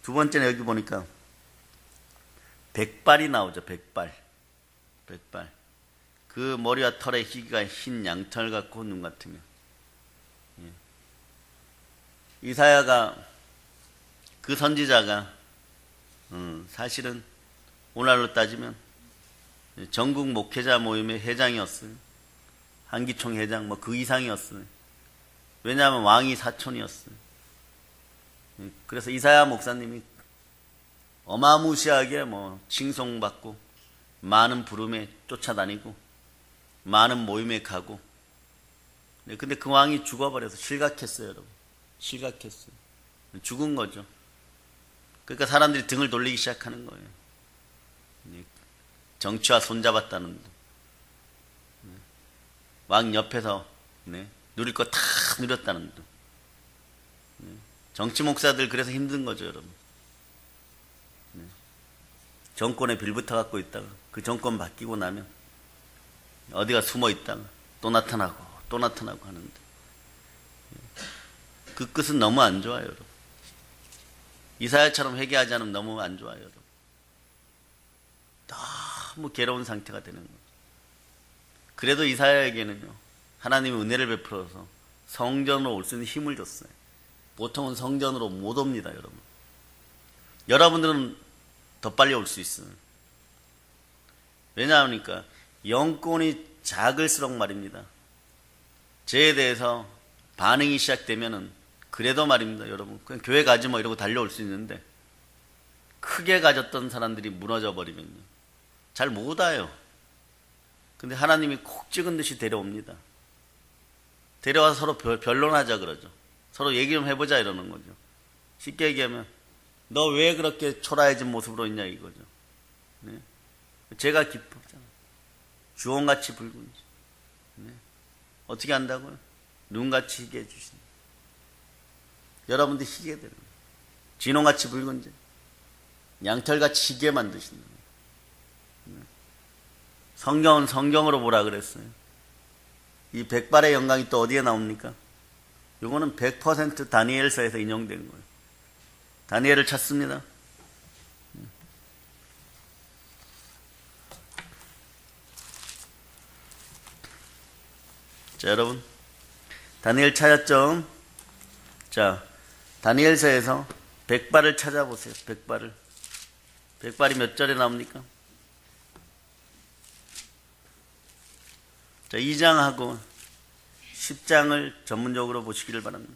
두 번째는 여기 보니까 백발이 나오죠. 백발. 그 머리와 털의 희기가 흰 양털 같고 눈 같으며. 예. 이사야가, 그 선지자가 사실은 오늘날로 따지면 전국 목회자 모임의 회장이었어요. 한기총 회장 뭐 그 이상이었어요. 왜냐하면 왕이 사촌이었어요. 그래서 이사야 목사님이 어마무시하게 뭐 칭송받고 많은 부름에 쫓아다니고 많은 모임에 가고. 근데 그 왕이 죽어버려서 실각했어요, 여러분. 실각했어요. 죽은 거죠. 그러니까 사람들이 등을 돌리기 시작하는 거예요. 정치와 손잡았다는 둥. 왕 옆에서 누릴 거 다 누렸다는 둥. 정치 목사들 그래서 힘든 거죠, 여러분. 정권에 빌붙어 갖고 있다가 그 정권 바뀌고 나면 어디가 숨어 있다가 또 나타나고 하는데 그 끝은 너무 안 좋아요, 여러분. 이사야처럼 회개하지 않으면 너무 안 좋아요, 여러분. 너무 괴로운 상태가 되는 거죠. 그래도 이사야에게는요, 하나님의 은혜를 베풀어서 성전으로 올 수 있는 힘을 줬어요. 보통은 성전으로 못 옵니다, 여러분. 여러분들은 더 빨리 올 수 있어요. 왜냐하니까 영권이 작을수록 말입니다. 죄에 대해서 반응이 시작되면은 그래도 말입니다, 여러분. 그냥 교회 가지 뭐 이러고 달려올 수 있는데 크게 가졌던 사람들이 무너져 버리면요, 잘 못 와요. 근데 하나님이 콕 찍은 듯이 데려옵니다. 데려와서 서로 변론하자 그러죠. 서로 얘기 좀 해보자 이러는 거죠. 쉽게 얘기하면 너 왜 그렇게 초라해진 모습으로 있냐 이거죠. 네? 제가 기쁘잖아. 주홍같이 붉은지. 네? 어떻게 한다고요? 눈같이 희게 해주신다. 여러분들 희게 되는 거예요. 진홍같이 붉은지, 양털같이 희게 만드신다. 네? 성경은 성경으로 보라 그랬어요. 이 백발의 영광이 또 어디에 나옵니까? 이거는 100% 다니엘서에서 인용된 거예요. 다니엘을 찾습니다. 자, 여러분. 다니엘 찾았죠? 자, 다니엘서에서 백발을 찾아보세요. 백발을. 백발이 몇 절에 나옵니까? 자, 2장하고 10장을 전문적으로 보시기를 바랍니다.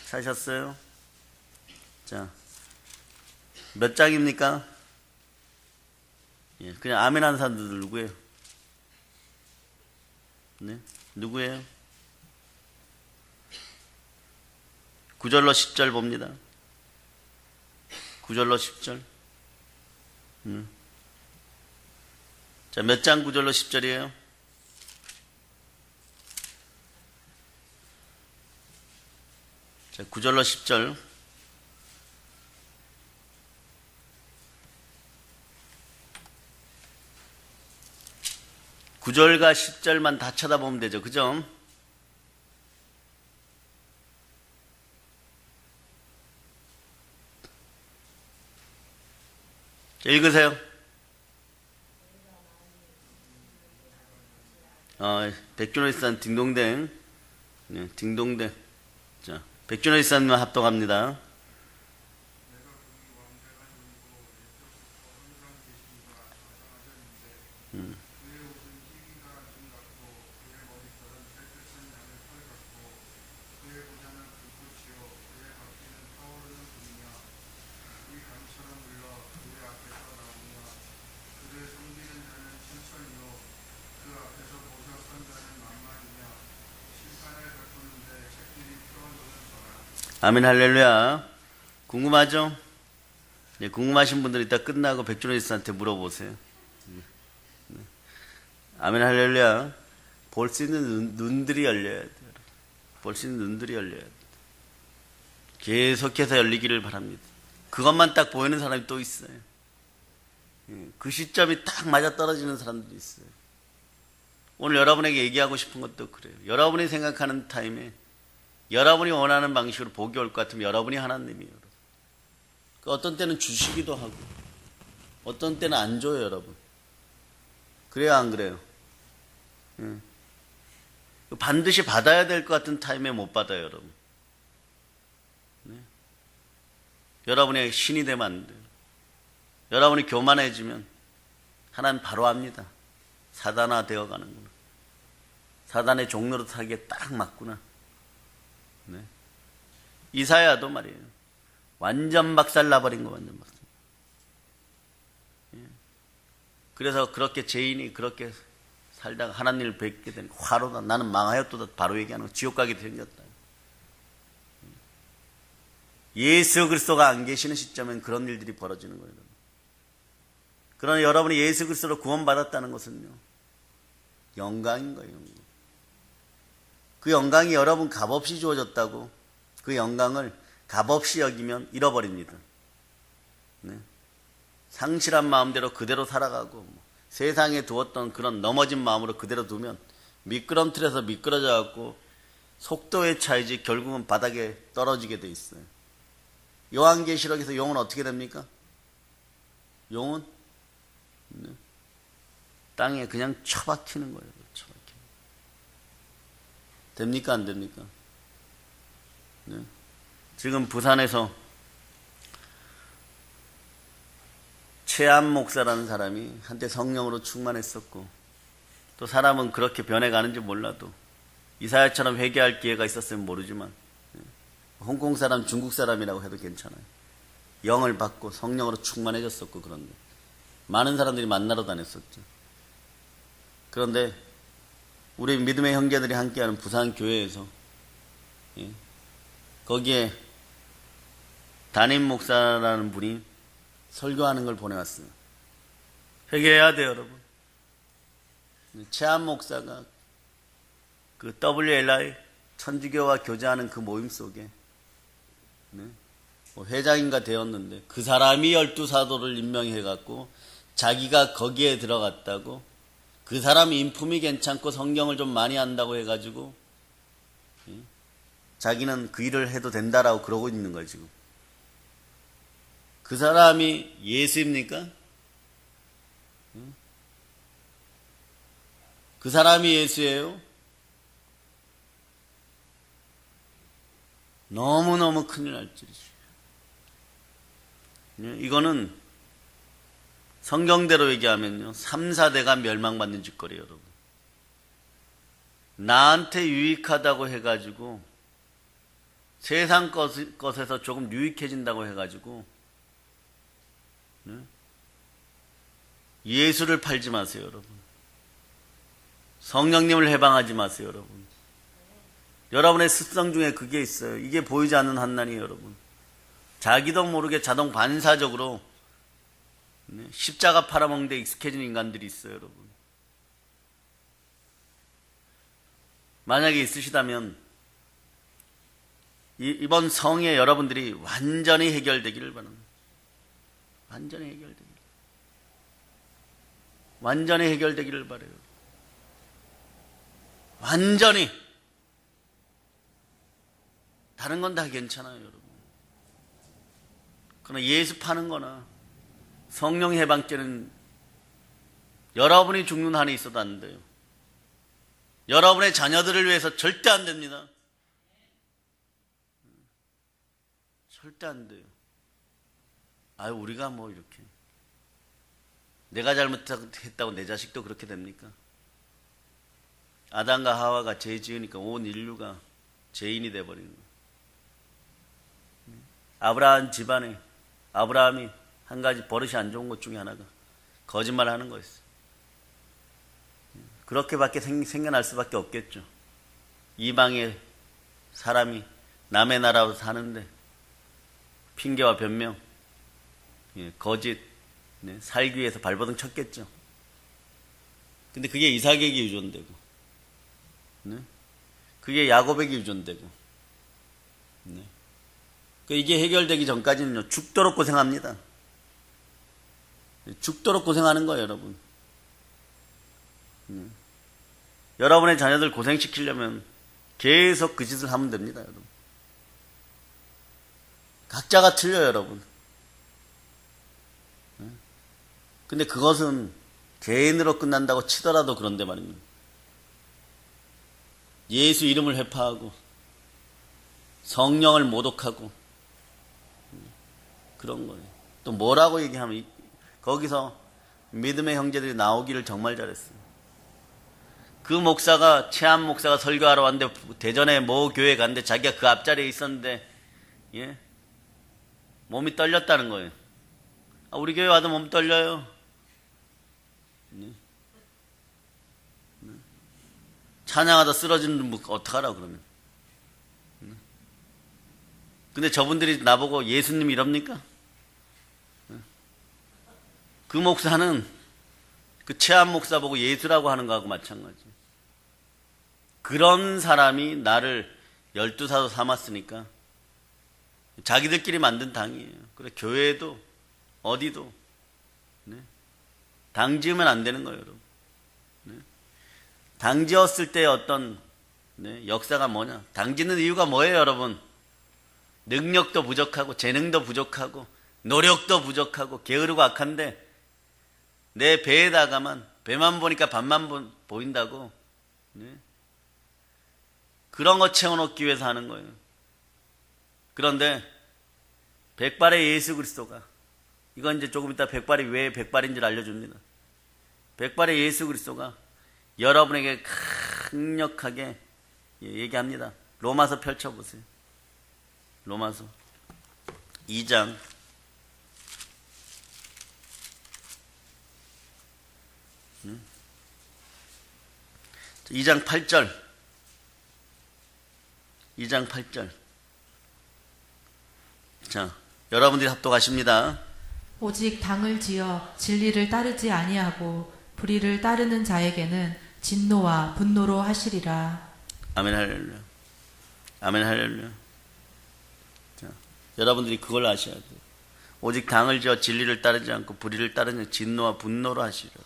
찾으셨어요? 자, 몇 장입니까? 예, 그냥 아멘 하는 사람들 누구예요? 네? 누구예요? 9절로 10절 봅니다. 9절로 10절. 자, 몇 장 9절로 10절이에요? 자, 9절로 10절. 구절과 10절만 다 쳐다보면 되죠. 그죠? 자, 읽으세요. 백준호이산 딩동댕. 네, 딩동댕. 자, 백준호이산과 합동합니다. 아멘 할렐루야. 궁금하죠? 네, 궁금하신 분들 이따 끝나고 백준호이스한테 물어보세요. 아멘 할렐루야. 볼 수 있는 눈들이 열려야 돼요. 볼 수 있는 눈들이 열려야 돼요. 계속해서 열리기를 바랍니다. 그것만 딱 보이는 사람이 또 있어요. 그 시점이 딱 맞아 떨어지는 사람들이 있어요. 오늘 여러분에게 얘기하고 싶은 것도 그래요. 여러분이 생각하는 타임에 여러분이 원하는 방식으로 복이 올 것 같으면 여러분이 하나님이에요. 어떤 때는 주시기도 하고 어떤 때는 안 줘요, 여러분. 그래요, 안 그래요? 반드시 받아야 될 것 같은 타임에 못 받아요, 여러분. 네. 여러분의 신이 되면 안 돼요. 여러분이 교만해지면 하나님 바로 압니다. 사단화 되어 가는구나. 사단의 종로로 타기에 딱 맞구나. 네. 이사야도 말이에요. 완전 박살 나버린 거, 완전 박살. 예. 그래서 그렇게 죄인이 그렇게 살다가 하나님을 뵙게 된 화로다. 나는 망하였도다. 바로 얘기하는 거. 지옥 가게 생겼다. 예수 그리스도가 안 계시는 시점엔 그런 일들이 벌어지는 거예요. 그러나 여러분이 예수 그리스도로 구원받았다는 것은요, 영광인 거예요. 영광. 그 영광이 여러분 값없이 주어졌다고 그 영광을 값없이 여기면 잃어버립니다. 네. 상실한 마음대로 그대로 살아가고 세상에 두었던 그런 넘어진 마음으로 그대로 두면 미끄럼틀에서 미끄러져 갖고 속도의 차이지 결국은 바닥에 떨어지게 돼 있어요. 요한계시록에서 용은 어떻게 됩니까? 용은 네. 땅에 그냥 처박히는 거예요. 처박히는. 됩니까? 안 됩니까? 네. 지금 부산에서 최암 목사라는 사람이 한때 성령으로 충만했었고 또 사람은 그렇게 변해가는지 몰라도 이사야처럼 회개할 기회가 있었으면 모르지만 홍콩 사람, 중국 사람이라고 해도 괜찮아요. 영을 받고 성령으로 충만해졌었고 그런데 많은 사람들이 만나러 다녔었죠. 그런데 우리 믿음의 형제들이 함께하는 부산 교회에서 거기에 담임 목사라는 분이 설교하는 걸 보내왔어요. 회개해야 돼요, 여러분. 최한 목사가 그 WLI 천주교와 교제하는 그 모임 속에 회장인가 되었는데 그 사람이 12사도를 임명해갖고 자기가 거기에 들어갔다고 그 사람 인품이 괜찮고 성경을 좀 많이 안다고 해가지고 자기는 그 일을 해도 된다라고 그러고 있는 거예요, 지금. 그 사람이 예수입니까? 그 사람이 예수예요? 너무너무 큰일 날지리죠. 이거는 성경대로 얘기하면요, 3, 4대가 멸망받는 짓거리예요, 여러분. 나한테 유익하다고 해가지고 세상 것에서 조금 유익해진다고 해가지고 예수를 팔지 마세요, 여러분. 성령님을 해방하지 마세요, 여러분. 여러분의 습성 중에 그게 있어요. 이게 보이지 않는 한난이에요, 여러분. 자기도 모르게 자동 반사적으로 십자가 팔아먹는 데 익숙해진 인간들이 있어요, 여러분. 만약에 있으시다면 이번 성에 여러분들이 완전히 해결되기를 바랍니다. 완전히 해결되기를. 완전히 해결되기를 바라요. 완전히. 다른 건 다 괜찮아요, 여러분. 그러나 예수 파는 거나 성령 해방죄는 여러분이 죽는 한이 있어도 안 돼요. 여러분의 자녀들을 위해서 절대 안 됩니다. 절대 안 돼요. 아유, 우리가 뭐 이렇게. 내가 잘못했다고 내 자식도 그렇게 됩니까? 아담과 하와가 죄 지으니까 온 인류가 죄인이 돼버리는 거예요. 아브라함 집안에 아브라함이 한 가지 버릇이 안 좋은 것 중에 하나가 거짓말을 하는 거였어요. 그렇게밖에 생겨날 수밖에 없겠죠. 이방의 사람이 남의 나라로 사는데 핑계와 변명, 거짓, 살기 위해서 발버둥 쳤겠죠. 근데 그게 이삭에게 유전되고, 그게 야곱에게 유전되고, 이게 해결되기 전까지는요, 죽도록 고생합니다. 죽도록 고생하는 거예요, 여러분. 여러분의 자녀들 고생시키려면 계속 그 짓을 하면 됩니다, 여러분. 각자가 틀려요, 여러분. 근데 그것은 개인으로 끝난다고 치더라도 그런데 말입니다. 예수 이름을 회파하고 성령을 모독하고 그런 거예요. 또 뭐라고 얘기하면 거기서 믿음의 형제들이 나오기를 정말 잘했어요. 그 목사가 최한 목사가 설교하러 왔는데 대전에 모 교회 갔는데 자기가 그 앞자리에 있었는데 몸이 떨렸다는 거예요. 아, 우리 교회 와도 몸 떨려요. 찬양하다 쓰러지는 분 어떡하라고 그러면. 근데 저분들이 나보고 예수님 이럽니까? 그 목사는 그 최한 목사 보고 예수라고 하는 거하고 마찬가지. 그런 사람이 나를 12사도 삼았으니까 자기들끼리 만든 당이에요. 그래 교회도 어디도 당 지으면 안 되는 거예요, 여러분. 당 지었을 때 어떤 역사가 뭐냐? 당 짓는 이유가 뭐예요, 여러분? 능력도 부족하고 재능도 부족하고 노력도 부족하고 게으르고 악한데 내 배에다가만 배만 보니까 밥만 보인다고 그런 거 채워놓기 위해서 하는 거예요. 그런데 백발의 예수 그리스도가 이건 이제 조금 이따 백발이 왜 백발인지를 알려줍니다. 백발의 예수 그리스도가 여러분에게 강력하게 얘기합니다. 로마서 펼쳐보세요. 로마서 2장 2장 8절 2장 8절 자, 여러분들이 합독하십니다. 오직 당을 지어 진리를 따르지 아니하고 불의를 따르는 자에게는 진노와 분노로 하시리라. 아멘 할렐루야. 아멘 할렐루야. 자, 여러분들이 그걸 아셔야 돼요. 오직 당을 지어 진리를 따르지 않고 불의를 따르는 진노와 분노로 하시리라.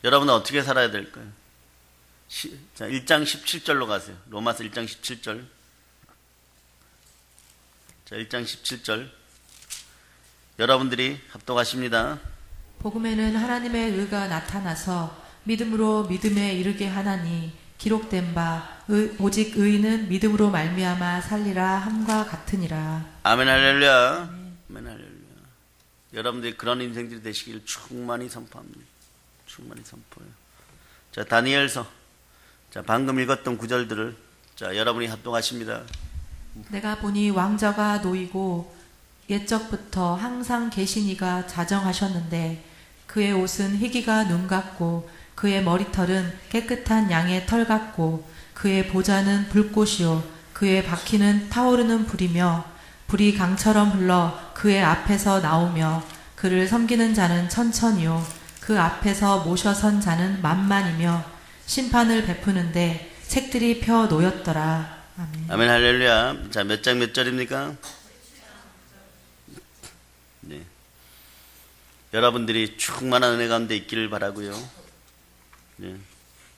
여러분은 어떻게 살아야 될까요? 자, 1장 17절로 가세요. 로마서 1장 17절. 자, 1장 17절. 여러분들이 합독하십니다. 복음에는 하나님의 의가 나타나서 믿음으로 믿음에 이르게 하나니 기록된 바 오직 의인은 믿음으로 말미암아 살리라 함과 같으니라. 아멘 할렐루야. 아멘 할렐루야. 여러분들이 그런 인생들이 되시길 충만히 선포합니다. 충만히 선포해요. 자, 다니엘서. 자, 방금 읽었던 구절들을 자, 여러분이 합동하십니다. 내가 보니 왕자가 놓이고 옛적부터 항상 계시니가 자정하셨는데 그의 옷은 희기가 눈 같고 그의 머리털은 깨끗한 양의 털 같고 그의 보좌는 불꽃이요 그의 바퀴는 타오르는 불이며 불이 강처럼 흘러 그의 앞에서 나오며 그를 섬기는 자는 천천히요 그 앞에서 모셔선 자는 만만이며 심판을 베푸는데 책들이 펴 놓였더라. 아멘. 아멘 할렐루야. 자, 몇 장 몇 절입니까? 네. 여러분들이 충만한 은혜 가운데 있기를 바라고요. 네.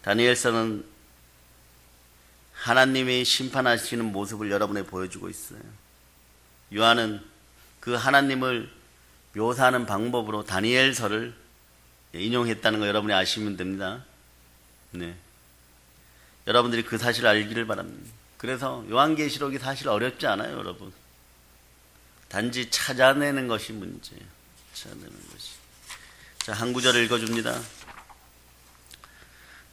다니엘서는 하나님이 심판하시는 모습을 여러분에 보여주고 있어요. 요한은 그 하나님을 묘사하는 방법으로 다니엘서를 인용했다는 거 여러분이 아시면 됩니다. 네. 여러분들이 그 사실을 알기를 바랍니다. 그래서 요한계시록이 사실 어렵지 않아요, 여러분. 단지 찾아내는 것이 문제예요. 찾아내는 것이. 자, 한 구절을 읽어줍니다.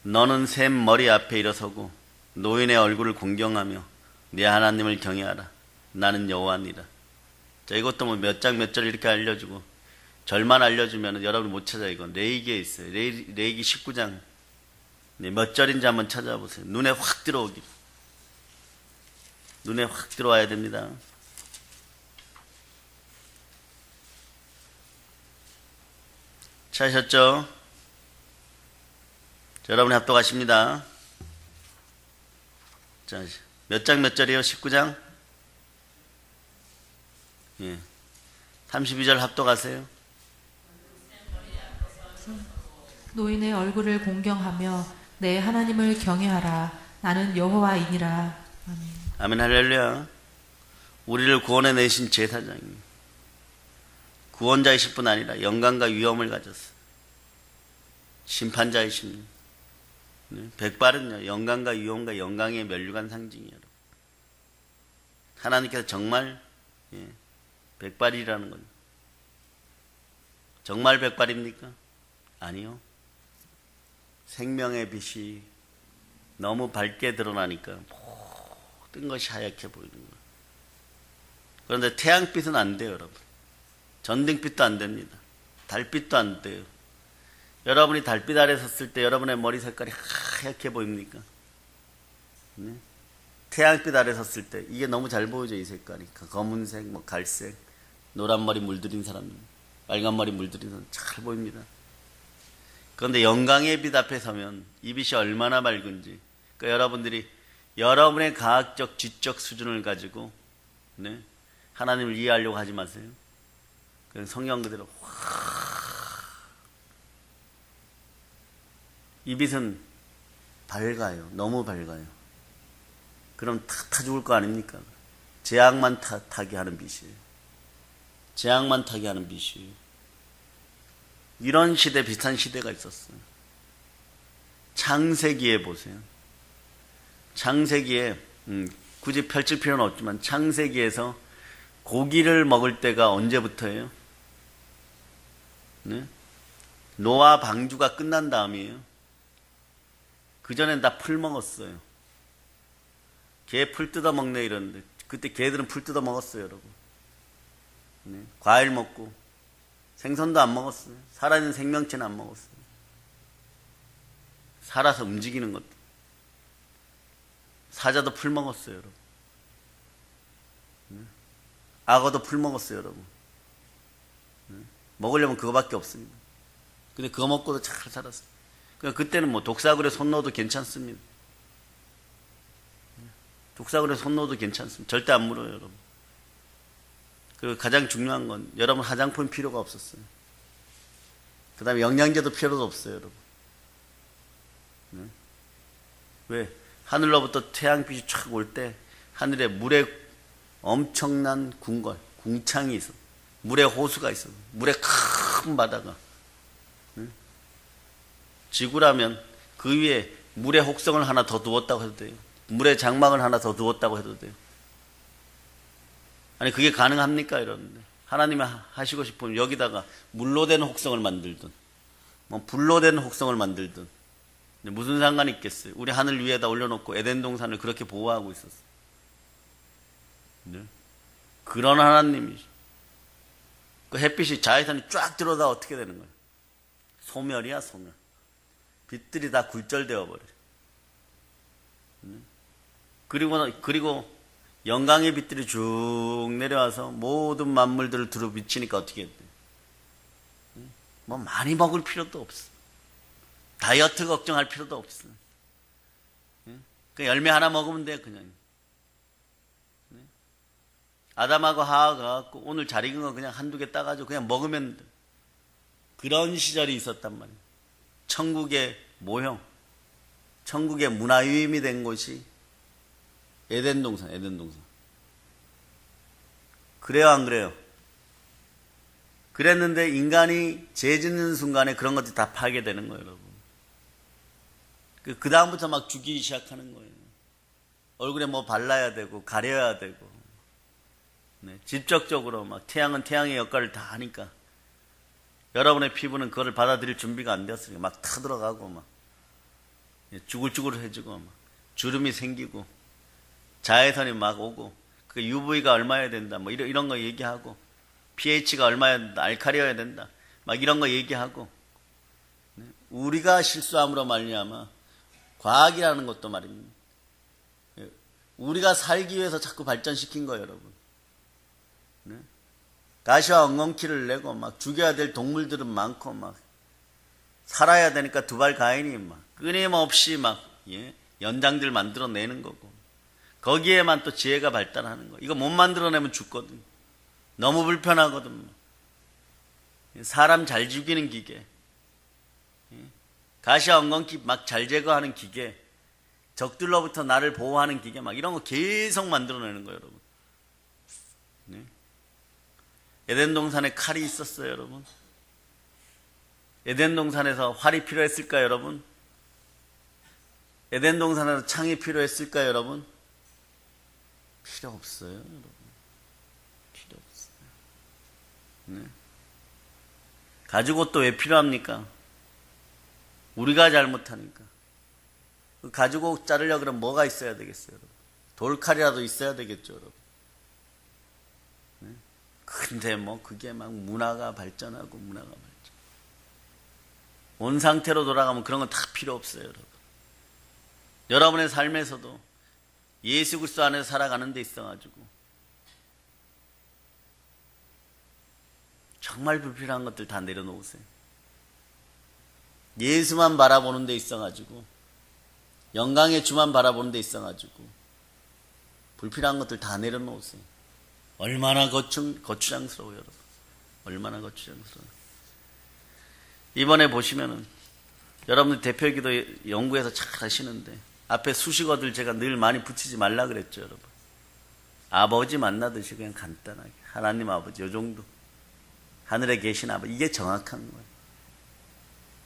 너는 샘 머리 앞에 일어서고 노인의 얼굴을 공경하며 네 하나님을 경외하라. 나는 여호와니라. 자, 이것도 뭐 몇 장 몇 절 이렇게 알려주고 절만 알려주면 여러분 못 찾아. 이건 레위기에 있어요. 레위기 19장. 네, 몇 절인지 한번 찾아보세요. 눈에 확 들어오기. 눈에 확 들어와야 됩니다. 찾으셨죠? 자, 여러분이 합독하십니다. 자, 몇 장 몇 절이에요? 19장? 예. 32절 합독하세요. 노인의 얼굴을 공경하며 내 하나님을 경외하라. 나는 여호와이니라. 아멘. 아멘 할렐루야. 우리를 구원해 내신 제사장님, 구원자이실 뿐 아니라 영광과 위엄을 가졌어. 심판자이십니다. 백발은요, 영광과 위엄과 영광의 면류관 상징이에요. 하나님께서 정말 백발이라는 건 정말 백발입니까? 아니요. 생명의 빛이 너무 밝게 드러나니까 모든 것이 하얗게 보이는 거예요. 그런데 태양빛은 안 돼요, 여러분. 전등빛도 안 됩니다. 달빛도 안 돼요. 여러분이 달빛 아래 섰을 때 여러분의 머리 색깔이 하얗게 보입니까? 네? 태양빛 아래 섰을 때 이게 너무 잘 보여져. 이 색깔이 검은색, 뭐 갈색, 노란 머리 물들인 사람, 빨간 머리 물들인 사람 잘 보입니다. 그런데 영광의 빛 앞에 서면 이 빛이 얼마나 밝은지, 그러니까 여러분들이 여러분의 과학적 지적 수준을 가지고 하나님을 이해하려고 하지 마세요. 그냥 성경 그대로 이 빛은 밝아요. 너무 밝아요. 그럼 타 죽을 거 아닙니까? 재앙만 타게 하는 빛이에요. 재앙만 타게 하는 빛이에요. 이런 시대, 비슷한 시대가 있었어요. 창세기에 보세요. 창세기에 굳이 펼칠 필요는 없지만 창세기에서 고기를 먹을 때가 언제부터예요? 네? 노아 방주가 끝난 다음이에요. 그전엔 다 풀 먹었어요. 개 풀 뜯어 먹네 이러는데 그때 개들은 풀 뜯어 먹었어요, 여러분. 네? 과일 먹고 생선도 안 먹었어요. 살아있는 생명체는 안 먹었어요. 살아서 움직이는 것도. 사자도 풀 먹었어요, 여러분. 네? 악어도 풀 먹었어요, 여러분. 네? 먹으려면 그거밖에 없습니다. 근데 그거 먹고도 잘 살았어요. 그러니까 그때는 뭐 독사굴에 손 넣어도 괜찮습니다. 독사굴에 손 넣어도 괜찮습니다. 절대 안 물어요, 여러분. 그리고 가장 중요한 건 여러분 화장품 필요가 없었어요. 그 다음에 영양제도 필요도 없어요, 여러분. 네? 왜? 하늘로부터 태양빛이 촥 올 때 하늘에 물에 엄청난 궁창이 있어. 물에 호수가 있어. 물에 큰 바다가. 네? 지구라면 그 위에 물의 혹성을 하나 더 두었다고 해도 돼요. 물의 장막을 하나 더 두었다고 해도 돼요. 아니 그게 가능합니까? 이러는데 하나님이 하시고 싶으면 여기다가 물로 된 혹성을 만들든 뭐 불로 된 혹성을 만들든 무슨 상관이 있겠어요. 우리 하늘 위에다 올려놓고 에덴 동산을 그렇게 보호하고 있었어요. 네? 그런 하나님이죠. 그 햇빛이 자외선이 쫙 들어다 어떻게 되는 거예요? 소멸이야, 소멸. 빛들이 다 굴절되어 버려요. 그리고 영광의 빛들이 쭉 내려와서 모든 만물들을 두루 비치니까 어떻게 해야 돼요? 뭐 많이 먹을 필요도 없어. 다이어트 걱정할 필요도 없어. 그 열매 하나 먹으면 돼요, 그냥. 아담하고 하와가 오늘 잘 익은 거 그냥 한두 개 따가지고 그냥 먹으면 돼. 그런 시절이 있었단 말이에요. 천국의 모형, 천국의 문화유임이 된 곳이 에덴 동산. 그래요, 안 그래요? 그랬는데 인간이 죄 짓는 순간에 그런 것들이 다 파괴되는 거예요, 여러분. 그 다음부터 막 죽이기 시작하는 거예요. 얼굴에 뭐 발라야 되고 가려야 되고. 네, 직접적으로 막 태양은 태양의 역할을 다 하니까 여러분의 피부는 그걸 받아들일 준비가 안 되었으니까 막 타들어가고 막 쭈글쭈글해지고 막 주름이 생기고 자외선이 막 오고 그 UV가 얼마여야 된다 뭐 이런 거 얘기하고 pH가 얼마여야 된다 알칼리여야 된다 막 이런 거 얘기하고 네, 우리가 실수함으로 말미암아 과학이라는 것도 말입니다. 우리가 살기 위해서 자꾸 발전시킨 거예요, 여러분. 네? 가시와 엉겅퀴를 내고 막 죽여야 될 동물들은 많고 막 살아야 되니까 두발 가인이 막 끊임없이 막 연장들 만들어내는 거고 거기에만 또 지혜가 발달하는 거. 이거 못 만들어내면 죽거든. 너무 불편하거든. 사람 잘 죽이는 기계, 가시와 엉겅퀴 막 잘 제거하는 기계, 적들로부터 나를 보호하는 기계 막 이런 거 계속 만들어내는 거예요, 여러분. 네? 에덴 동산에 칼이 있었어요, 여러분. 에덴 동산에서 활이 필요했을까요, 여러분? 에덴 동산에서 창이 필요했을까요, 여러분? 필요 없어요, 여러분. 필요 없어요. 네? 가죽옷도 왜 필요합니까? 우리가 잘못하니까. 그 가죽옷 자르려고 그러면 뭐가 있어야 되겠어요, 여러분? 돌칼이라도 있어야 되겠죠, 여러분. 네? 근데 뭐 그게 막 문화가 발전하고 문화가 발전. 온 상태로 돌아가면 그런 건 다 필요 없어요, 여러분. 여러분의 삶에서도 예수 그리스도 안에서 살아가는 데 있어가지고 정말 불필요한 것들 다 내려놓으세요. 예수만 바라보는 데 있어가지고 영광의 주만 바라보는 데 있어가지고 불필요한 것들 다 내려놓으세요. 얼마나 거추장스러워요, 여러분. 얼마나 거추장스러워요. 이번에 보시면은 여러분들 대표기도 연구해서 잘 하시는데 앞에 수식어들 제가 늘 많이 붙이지 말라 그랬죠, 여러분. 아버지 만나듯이 그냥 간단하게 하나님 아버지 요 정도. 하늘에 계신 아버지 이게 정확한 거예요.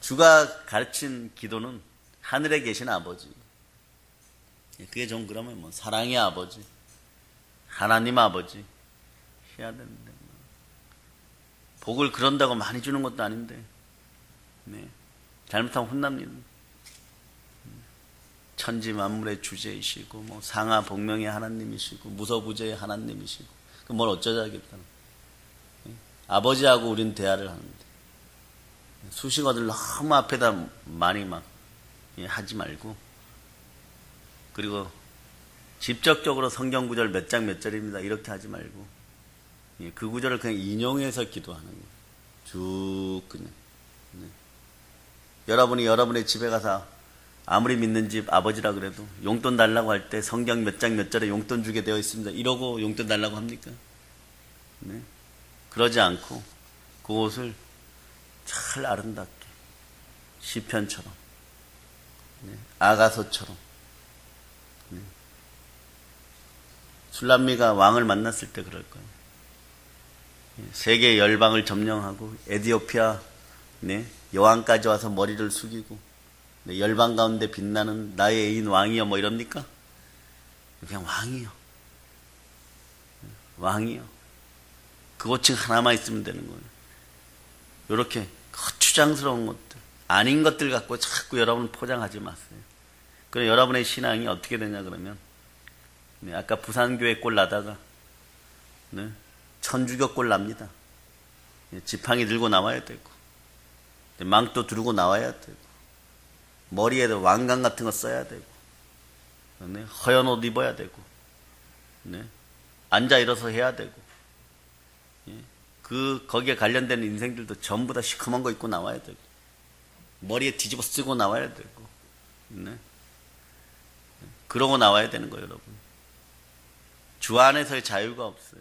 주가 가르친 기도는 하늘에 계신 아버지. 그게 좀 그러면 뭐 사랑의 아버지, 하나님 아버지 해야 되는데 복을 그런다고 많이 주는 것도 아닌데 네. 잘못하면 혼납니다. 천지 만물의 주제이시고 뭐 상하 복명의 하나님이시고 무서부재의 하나님이시고 뭘 어쩌자겠다. 네. 아버지하고 우리는 대화를 하는데 수식어들 너무 앞에다 많이 막 하지 말고 그리고 직접적으로 성경 구절 몇 장 몇 절입니다 이렇게 하지 말고 그 구절을 그냥 인용해서 기도하는 거예요. 쭉 그냥. 네. 여러분이 여러분의 집에 가서 아무리 믿는 집 아버지라 그래도 용돈 달라고 할 때 성경 몇 장 몇 절에 용돈 주게 되어 있습니다. 이러고 용돈 달라고 합니까? 네. 그러지 않고 그것을 잘 아름답게 시편처럼 네. 아가서처럼 네. 술람미가 왕을 만났을 때 그럴 거예요. 세계 열방을 점령하고 에디오피아 네. 여왕까지 와서 머리를 숙이고 열방 가운데 빛나는 나의 애인 왕이여 뭐 이럽니까? 그냥 왕이요. 왕이요. 그 호칭 하나만 있으면 되는 거예요. 이렇게 거추장스러운 것들, 아닌 것들 갖고 자꾸 여러분 포장하지 마세요. 그럼 여러분의 신앙이 어떻게 되냐 그러면, 아까 부산교회 꼴 나다가 천주교 꼴 납니다. 지팡이 들고 나와야 되고, 망토 두르고 나와야 되고, 머리에도 왕관 같은 거 써야 되고, 허연 옷 입어야 되고, 앉아 일어서 해야 되고, 거기에 관련된 인생들도 전부 다 시커먼 거 입고 나와야 되고, 머리에 뒤집어 쓰고 나와야 되고, 그러고 나와야 되는 거예요, 여러분. 주 안에서의 자유가 없어요.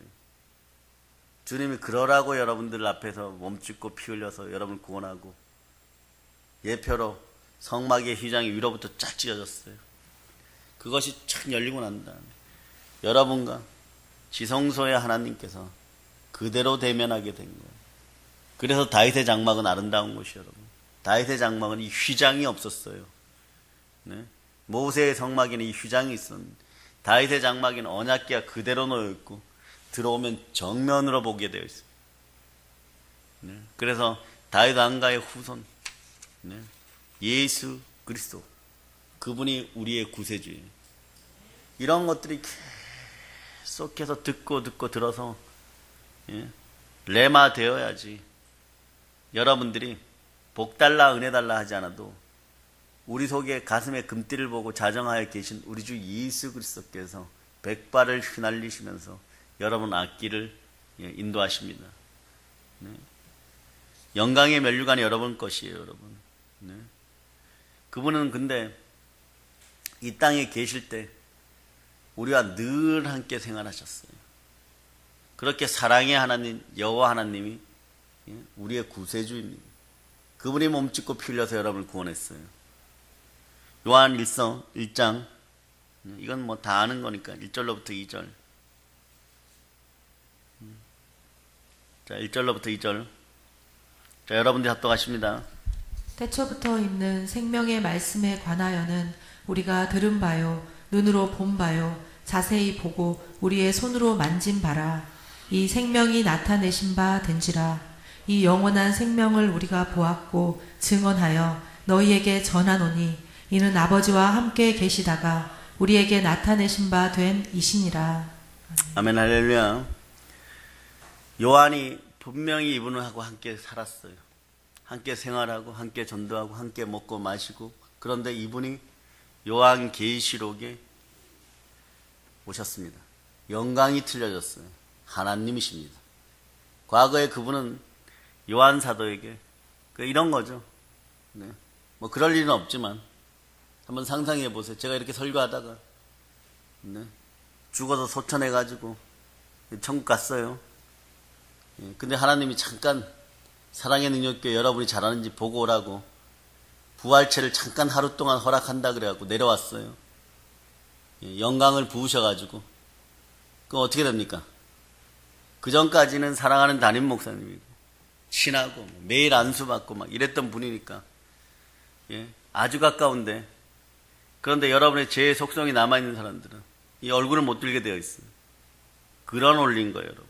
주님이 그러라고 여러분들 앞에서 몸짓고 피 흘려서 여러분을 구원하고, 예표로 성막의 휘장이 위로부터 쫙 찢어졌어요. 그것이 착 열리고 난 다음에 여러분과 지성소의 하나님께서 그대로 대면하게 된 거예요. 그래서 다윗의 장막은 아름다운 곳이에요, 여러분. 다윗의 장막은 이 휘장이 없었어요. 모세의 성막에는 이 휘장이 있었는데, 다윗의 장막에는 언약궤가 그대로 놓여 있고 들어오면 정면으로 보게 되어 있어요. 그래서 다윗 왕가의 후손, 예수 그리스도, 그분이 우리의 구세주예요. 이런 것들이 계속해서 듣고 들어서 레마 되어야지 여러분들이 복 달라 은혜 달라 하지 않아도 우리 속에 가슴에 금띠를 보고 자정하여 계신 우리 주 예수 그리스도께서 백발을 휘날리시면서 여러분 앞길을 인도하십니다. 영광의 면류관이 여러분 것이에요, 여러분. 그분은 근데 이 땅에 계실 때 우리와 늘 함께 생활하셨어요. 그렇게 사랑의 하나님, 여호와 하나님이 우리의 구세주입니다. 그분이 몸짓고 피 흘려서 여러분을 구원했어요. 요한 1장, 이건 뭐 다 아는 거니까 1절로부터 2절. 자, 1절로부터 2절. 자, 여러분들 합독하십니다. 태초부터 있는 생명의 말씀에 관하여는 우리가 들은 바요, 눈으로 본 바요, 자세히 보고 우리의 손으로 만진 바라. 이 생명이 나타내신 바 된지라. 이 영원한 생명을 우리가 보았고 증언하여 너희에게 전하노니 이는 아버지와 함께 계시다가 우리에게 나타내신 바 된 이시니라. 아멘, 할렐루야. 요한이 분명히 이분하고 함께 살았어요. 함께 생활하고 함께 전도하고 함께 먹고 마시고, 그런데 이분이 요한 계시록에 오셨습니다. 영광이 틀려졌어요. 하나님이십니다. 과거에 그분은 요한 사도에게 이런 거죠. 뭐 그럴 일은 없지만 한번 상상해 보세요. 제가 이렇게 설교하다가 죽어서 소천해가지고 천국 갔어요. 근데 하나님이 잠깐 사랑의 능력교회 여러분이 잘하는지 보고 오라고 부활체를 잠깐 하루 동안 허락한다 그래갖고 내려왔어요. 영광을 부으셔가지고 그럼 어떻게 됩니까? 그 전까지는 사랑하는 담임 목사님이고 친하고 매일 안수받고 막 이랬던 분이니까 아주 가까운데, 그런데 여러분의 죄의 속성이 남아있는 사람들은 이 얼굴을 못 들게 되어 있어요. 그런 원리인 거예요, 여러분.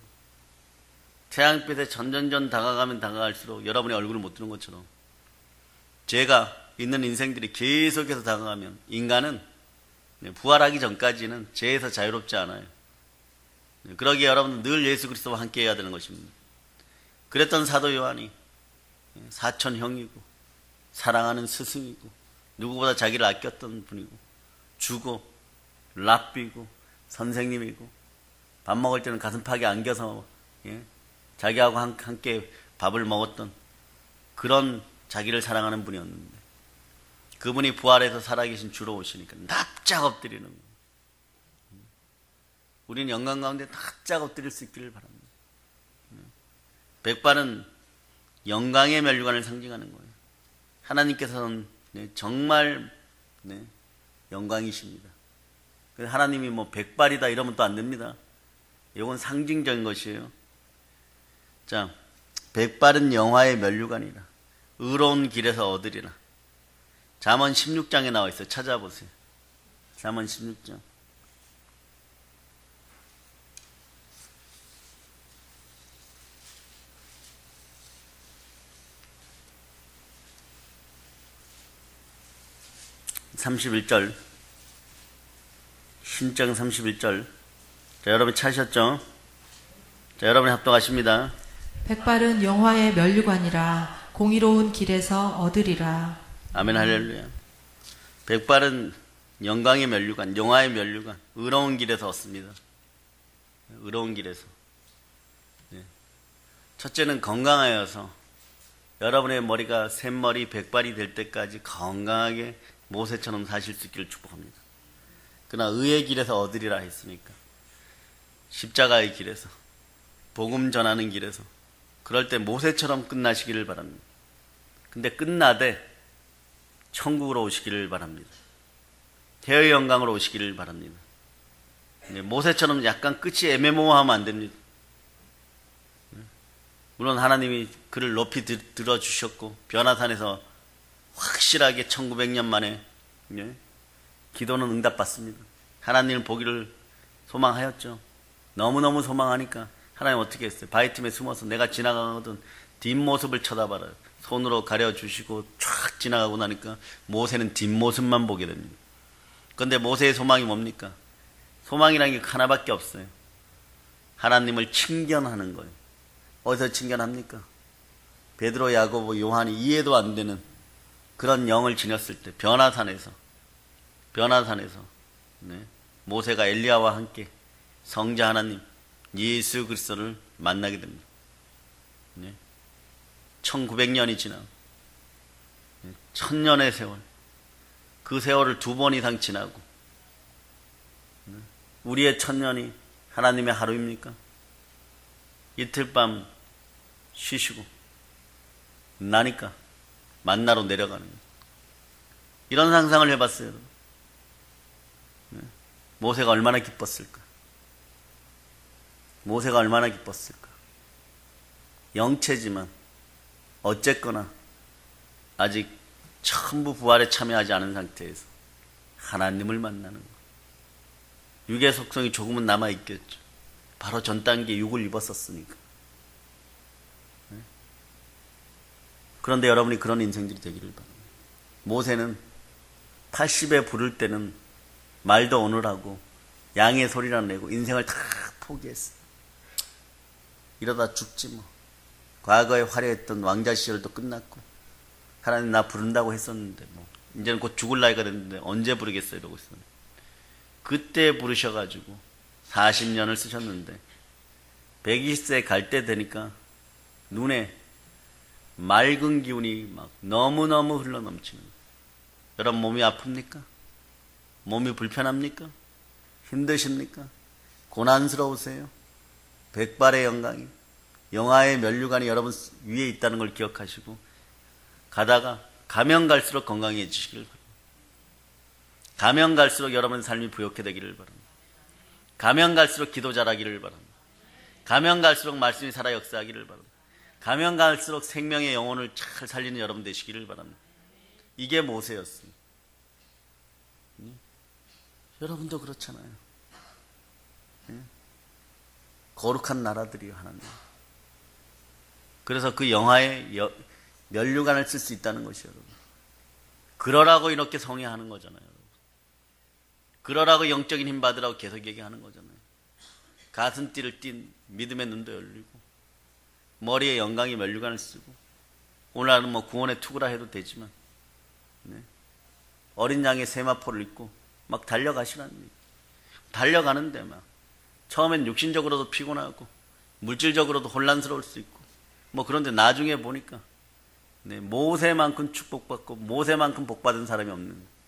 태양빛에 전전전 다가가면 다가갈수록 여러분의 얼굴을 못 드는 것처럼 죄가 있는 인생들이 계속해서 다가가면 인간은 부활하기 전까지는 죄에서 자유롭지 않아요. 그러기에 여러분은 늘 예수 그리스도와 함께 해야 되는 것입니다. 그랬던 사도 요한이 사촌 형이고 사랑하는 스승이고 누구보다 자기를 아꼈던 분이고 주고 랍비고 선생님이고 밥 먹을 때는 가슴팍에 안겨서 자기하고 함께 밥을 먹었던 그런 자기를 사랑하는 분이었는데, 그분이 부활해서 살아계신 주로 오시니까 납작 엎드리는 거예요. 우리는 영광 가운데 납작 엎드릴 수 있기를 바랍니다. 백발은 영광의 면류관을 상징하는 거예요. 하나님께서는 정말 영광이십니다. 하나님이 뭐 백발이다 이러면 또 안 됩니다. 이건 상징적인 것이에요. 자, 백발은 영화의 면류관이라 의로운 길에서 얻으리라. 잠언 16장에 나와 있어요. 찾아보세요. 잠언 16장. (31절) 신장 31절. 자, 여러분 찾으셨죠? 자, 여러분이 합독하십니다. 백발은 영화의 면류관이라 공의로운 길에서 얻으리라. 아멘 할렐루야. 백발은 영광의 면류관, 영화의 면류관, 의로운 길에서 얻습니다. 의로운 길에서. 첫째는 건강하여서 여러분의 머리가 샘머리 백발이 될 때까지 건강하게 모세처럼 사실 수 있기를 축복합니다. 그러나 의의 길에서 얻으리라 했으니까 십자가의 길에서, 복음 전하는 길에서, 그럴 때 모세처럼 끝나시기를 바랍니다. 근데 끝나되 천국으로 오시기를 바랍니다. 대의 영광으로 오시기를 바랍니다. 모세처럼 약간 끝이 애매모호하면 안 됩니다. 물론 하나님이 그를 높이 들어주셨고 변화산에서 확실하게 1900년 만에 기도는 응답받습니다. 하나님을 보기를 소망하였죠. 너무너무 소망하니까 하나님 어떻게 했어요? 바위 틈에 숨어서 내가 지나가거든 뒷모습을 쳐다봐라. 손으로 가려주시고 쫙 지나가고 나니까 모세는 뒷모습만 보게 됩니다. 그런데 모세의 소망이 뭡니까? 소망이라는 게 하나밖에 없어요. 하나님을 친견하는 거예요. 어디서 친견합니까? 베드로, 야고보, 요한이 이해도 안 되는 그런 영을 지녔을 때 변화산에서 모세가 엘리야와 함께 성자 하나님 예수 그리스도를 만나게 됩니다. 1900년이 지나 1000년의 세월, 그 세월을 2번 이상 지나고 우리의 1000년이 하나님의 하루입니까? 이틀 밤 쉬시고 나니까 만나러 내려가는 거예요. 이런 상상을 해봤어요. 여러분. 모세가 얼마나 기뻤을까? 모세가 얼마나 기뻤을까? 영체지만 어쨌거나 아직 전부 부활에 참여하지 않은 상태에서 하나님을 만나는 거. 육의 속성이 조금은 남아있겠죠. 바로 전 단계 육을 입었었으니까. 그런데 여러분이 그런 인생들이 되기를 바랍니다. 모세는 80에 부를 때는 말도 오늘하고 양의 소리나 내고 인생을 다 포기했어요. 이러다 죽지 뭐. 과거에 화려했던 왕자 시절도 끝났고 하나님 나 부른다고 했었는데 뭐 이제는 곧 죽을 나이가 됐는데 언제 부르겠어요 이러고 있었는데 그때 부르셔가지고 40년을 쓰셨는데 120세 갈 때 되니까 눈에 맑은 기운이 막 너무너무 흘러넘치는 거예요. 여러분 몸이 아픕니까? 몸이 불편합니까? 힘드십니까? 고난스러우세요? 백발의 영광이 영화의 면류관이 여러분 위에 있다는 걸 기억하시고 가다가 가면 갈수록 건강해지시길 바랍니다. 가면 갈수록 여러분 삶이 부욕해 되기를 바랍니다. 가면 갈수록 기도 잘하기를 바랍니다. 가면 갈수록 말씀이 살아 역사하기를 바랍니다. 가면 갈수록 생명의 영혼을 잘 살리는 여러분 되시기를 바랍니다. 이게 모세였습니다. 여러분도 그렇잖아요. 거룩한 나라들이요 하나님. 그래서 그 영화에 면류관을 쓸 수 있다는 것이요 여러분. 그러라고 이렇게 성회하는 거잖아요. 여러분. 그러라고 영적인 힘 받으라고 계속 얘기하는 거잖아요. 가슴띠를 띤 믿음의 눈도 열리고 머리에 영광의 면류관을 쓰고 오늘은 뭐 구원의 투구라 해도 되지만 어린 양의 세마포를 입고 막 달려가시라는 얘기. 달려가는데 막 처음엔 육신적으로도 피곤하고 물질적으로도 혼란스러울 수 있고 뭐 그런데 나중에 보니까 모세만큼 축복받고 모세만큼 복받은 사람이 없는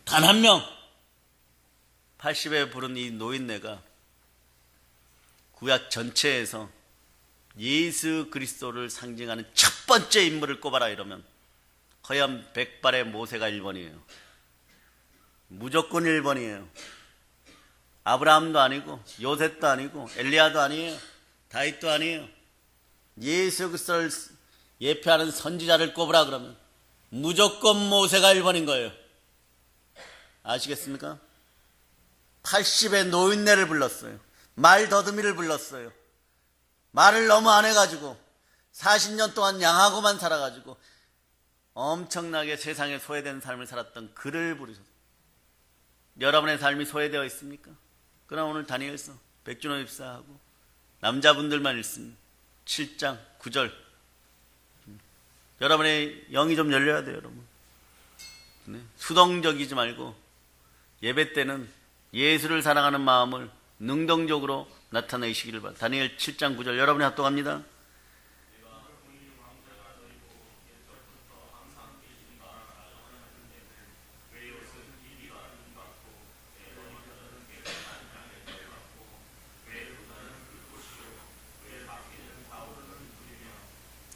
단 한 명 80에 부른 이 노인네가 구약 전체에서 예수 그리스도를 상징하는 첫 번째 인물을 꼽아라 이러면 허연 백발의 모세가 1번이에요. 무조건 1번이에요. 아브라함도 아니고 요셉도 아니고 엘리야도 아니에요. 다윗도 아니에요. 예수 그리스도를 예표하는 선지자를 꼽으라 그러면 무조건 모세가 1번인 거예요. 아시겠습니까? 80의 노인네를 불렀어요. 말 더듬이를 불렀어요. 말을 너무 안 해가지고 40년 동안 양하고만 살아가지고 엄청나게 세상에 소외된 삶을 살았던 그를 부르셨어요. 여러분의 삶이 소외되어 있습니까? 그럼 오늘 다니엘서 백준호 입사하고 남자분들만 읽습니다. 7장 9절. 여러분의 영이 좀 열려야 돼요, 여러분. 네. 수동적이지 말고 예배 때는 예수를 사랑하는 마음을 능동적으로 나타내시기를 바랍니다. 다니엘 7장 9절 여러분이 합독합니다.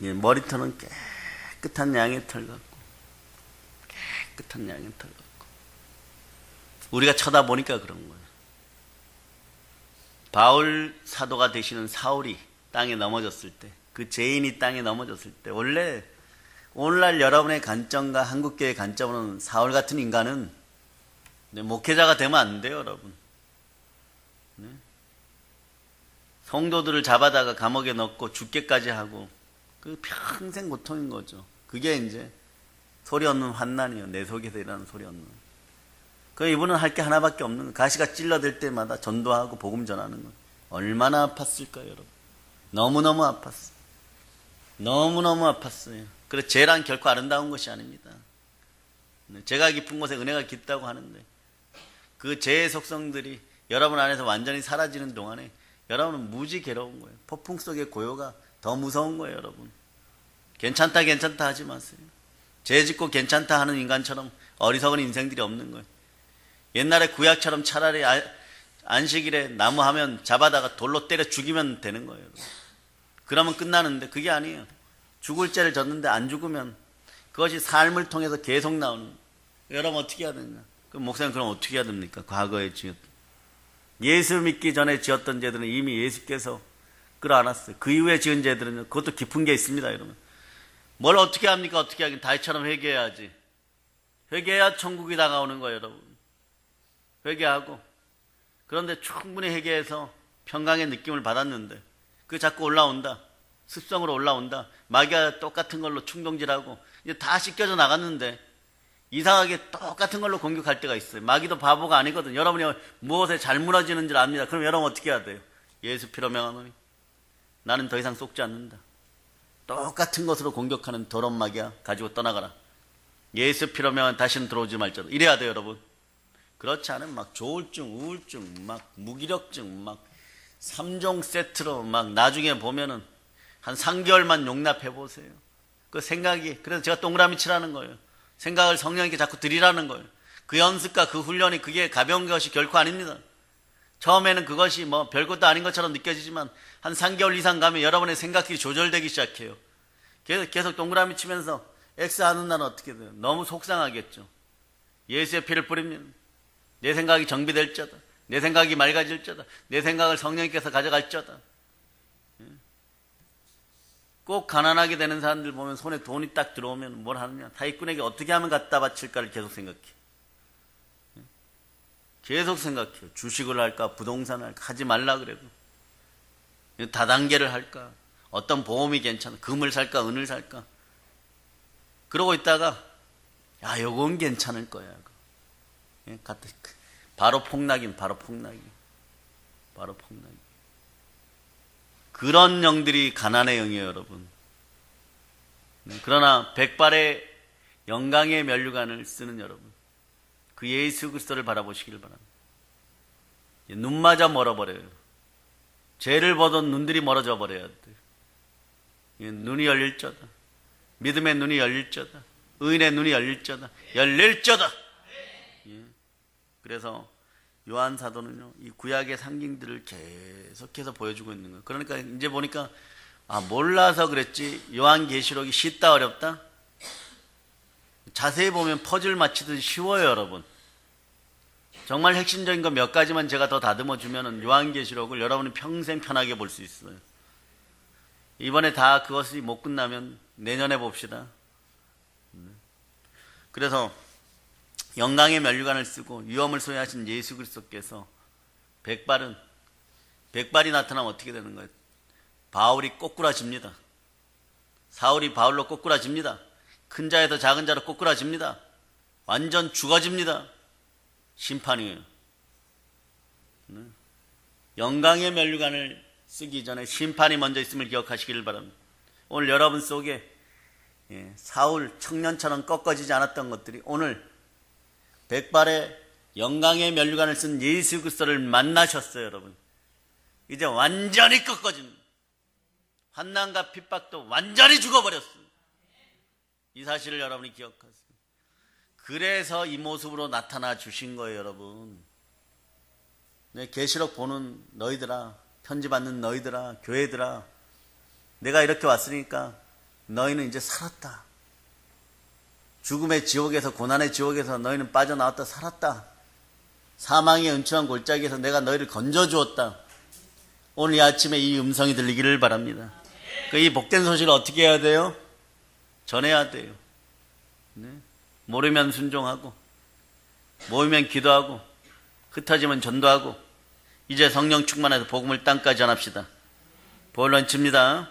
예, 머리털은 깨끗한 양의 털 같고 깨끗한 양의 털 같고 우리가 쳐다보니까 그런 거예요. 바울 사도가 되시는 사울이 땅에 넘어졌을 때, 그 죄인이 땅에 넘어졌을 때, 원래 오늘날 여러분의 관점과 한국교회의 관점으로는 사울 같은 인간은 목회자가 되면 안 돼요, 여러분. 네? 성도들을 잡아다가 감옥에 넣고 죽게까지 하고 그 평생 고통인 거죠. 그게 이제 소리 없는 환난이에요. 내 속에서 일어나는 소리 없는. 그 이분은 할 게 하나밖에 없는 거예요. 가시가 찔러댈 때마다 전도하고 복음 전하는 거예요. 얼마나 아팠을까요, 여러분? 너무너무 아팠어요. 너무너무 아팠어요. 그래서 죄란 결코 아름다운 것이 아닙니다. 죄가 깊은 곳에 은혜가 깊다고 하는데 그 죄의 속성들이 여러분 안에서 완전히 사라지는 동안에 여러분은 무지 괴로운 거예요. 폭풍 속의 고요가 더 무서운 거예요, 여러분. 괜찮다 괜찮다 하지 마세요. 죄 짓고 괜찮다 하는 인간처럼 어리석은 인생들이 없는 거예요. 옛날에 구약처럼 차라리 안식일에 나무 하면 잡아다가 돌로 때려 죽이면 되는 거예요. 그러면 끝나는데 그게 아니에요. 죽을 죄를 졌는데 안 죽으면 그것이 삶을 통해서 계속 나오는 거예요. 여러분 어떻게 해야 되냐? 그럼 목사님 그럼 어떻게 해야 됩니까? 과거에 지었던 예수 믿기 전에 지었던 죄들은 이미 예수께서 끌어안았어요. 그 이후에 지은 죄들은 그것도 깊은 게 있습니다, 여러분. 뭘 어떻게 합니까? 어떻게 하긴 다윗처럼 회개해야지. 회개해야 천국이 다가오는 거예요, 여러분. 회개하고 그런데 충분히 회개해서 평강의 느낌을 받았는데 그게 자꾸 올라온다. 습성으로 올라온다. 마귀가 똑같은 걸로 충동질하고 이제 다 씻겨져 나갔는데 이상하게 똑같은 걸로 공격할 때가 있어요. 마귀도 바보가 아니거든. 여러분이 무엇에 잘 무너지는 줄 압니다. 그럼 여러분 어떻게 해야 돼요? 예수 피로 명하노니 나는 더 이상 속지 않는다. 똑같은 것으로 공격하는 더러운 마귀야 가지고 떠나가라. 예수 피로 명한 다시는 들어오지 말자로. 이래야 돼요, 여러분. 그렇지 않으면 막 조울증, 우울증, 막 무기력증, 막 3종 세트로 막 나중에 보면은 한 3개월만 용납해 보세요. 그 생각이, 그래서 제가 동그라미 치라는 거예요. 생각을 성령님께 자꾸 드리라는 거예요. 그 연습과 그 훈련이 그게 가벼운 것이 결코 아닙니다. 처음에는 그것이 뭐 별것도 아닌 것처럼 느껴지지만 한 3개월 이상 가면 여러분의 생각들이 조절되기 시작해요. 계속 동그라미 치면서 X 하는 날은 어떻게 돼요? 너무 속상하겠죠. 예수의 피를 뿌리면 내 생각이 정비될 자다. 내 생각이 맑아질 자다. 내 생각을 성령님께서 가져갈 자다. 꼭 가난하게 되는 사람들 보면 손에 돈이 딱 들어오면 뭘 하느냐. 사기꾼에게 어떻게 하면 갖다 바칠까를 계속 생각해. 계속 생각해요. 주식을 할까 부동산을 할까 하지 말라 그래도. 다단계를 할까 어떤 보험이 괜찮아. 금을 살까 은을 살까. 그러고 있다가 야 요건 괜찮을 거야. 바로 폭락임. 바로 폭락임. 그런 영들이 가난의 영이에요, 여러분. 그러나 백발의 영광의 면류관을 쓰는 여러분, 그 예수 그리스도를 바라보시기를 바랍니다. 눈마저 멀어버려요. 죄를 보던 눈들이 멀어져 버려야 돼요. 눈이 열릴 자다. 믿음의 눈이 열릴 자다. 의인의 눈이 열릴 자다. 열릴 자다. 그래서 요한 사도는요, 이 구약의 상징들을 계속해서 보여주고 있는 거예요. 그러니까 이제 보니까 몰라서 그랬지 요한계시록이 쉽다 어렵다? 자세히 보면 퍼즐 맞히듯이 쉬워요, 여러분. 정말 핵심적인 거 몇 가지만 제가 더 다듬어 주면은 요한계시록을 여러분이 평생 편하게 볼 수 있어요. 이번에 다 그것이 못 끝나면 내년에 봅시다. 그래서 영광의 면류관을 쓰고 유엄을 소유하신 예수 그리스도께서 백발이 나타나면 어떻게 되는 거예요? 바울이 꼬꾸라집니다. 사울이 바울로 꼬꾸라집니다. 큰 자에서 작은 자로 꼬꾸라집니다. 완전 죽어집니다. 심판이에요. 영광의 면류관을 쓰기 전에 심판이 먼저 있음을 기억하시기를 바랍니다. 오늘 여러분 속에 사울 청년처럼 꺾어지지 않았던 것들이 오늘 백발의 영광의 면류관을 쓴 예수 그리스도를 만나셨어요, 여러분. 이제 완전히 꺾어집니다. 환난과 핍박도 완전히 죽어버렸습니다. 이 사실을 여러분이 기억하세요. 그래서 이 모습으로 나타나 주신 거예요, 여러분. 계시록 보는 너희들아, 편지 받는 너희들아, 교회들아, 내가 이렇게 왔으니까 너희는 이제 살았다. 죽음의 지옥에서, 고난의 지옥에서 너희는 빠져나왔다, 살았다. 사망의 은추한 골짜기에서 내가 너희를 건져주었다. 오늘 이 아침에 이 음성이 들리기를 바랍니다. 이 복된 소식을 어떻게 해야 돼요? 전해야 돼요. 모르면 순종하고, 모이면 기도하고, 흩어지면 전도하고, 이제 성령 충만해서 복음을 땅까지 전합시다. 보혈 런치입니다.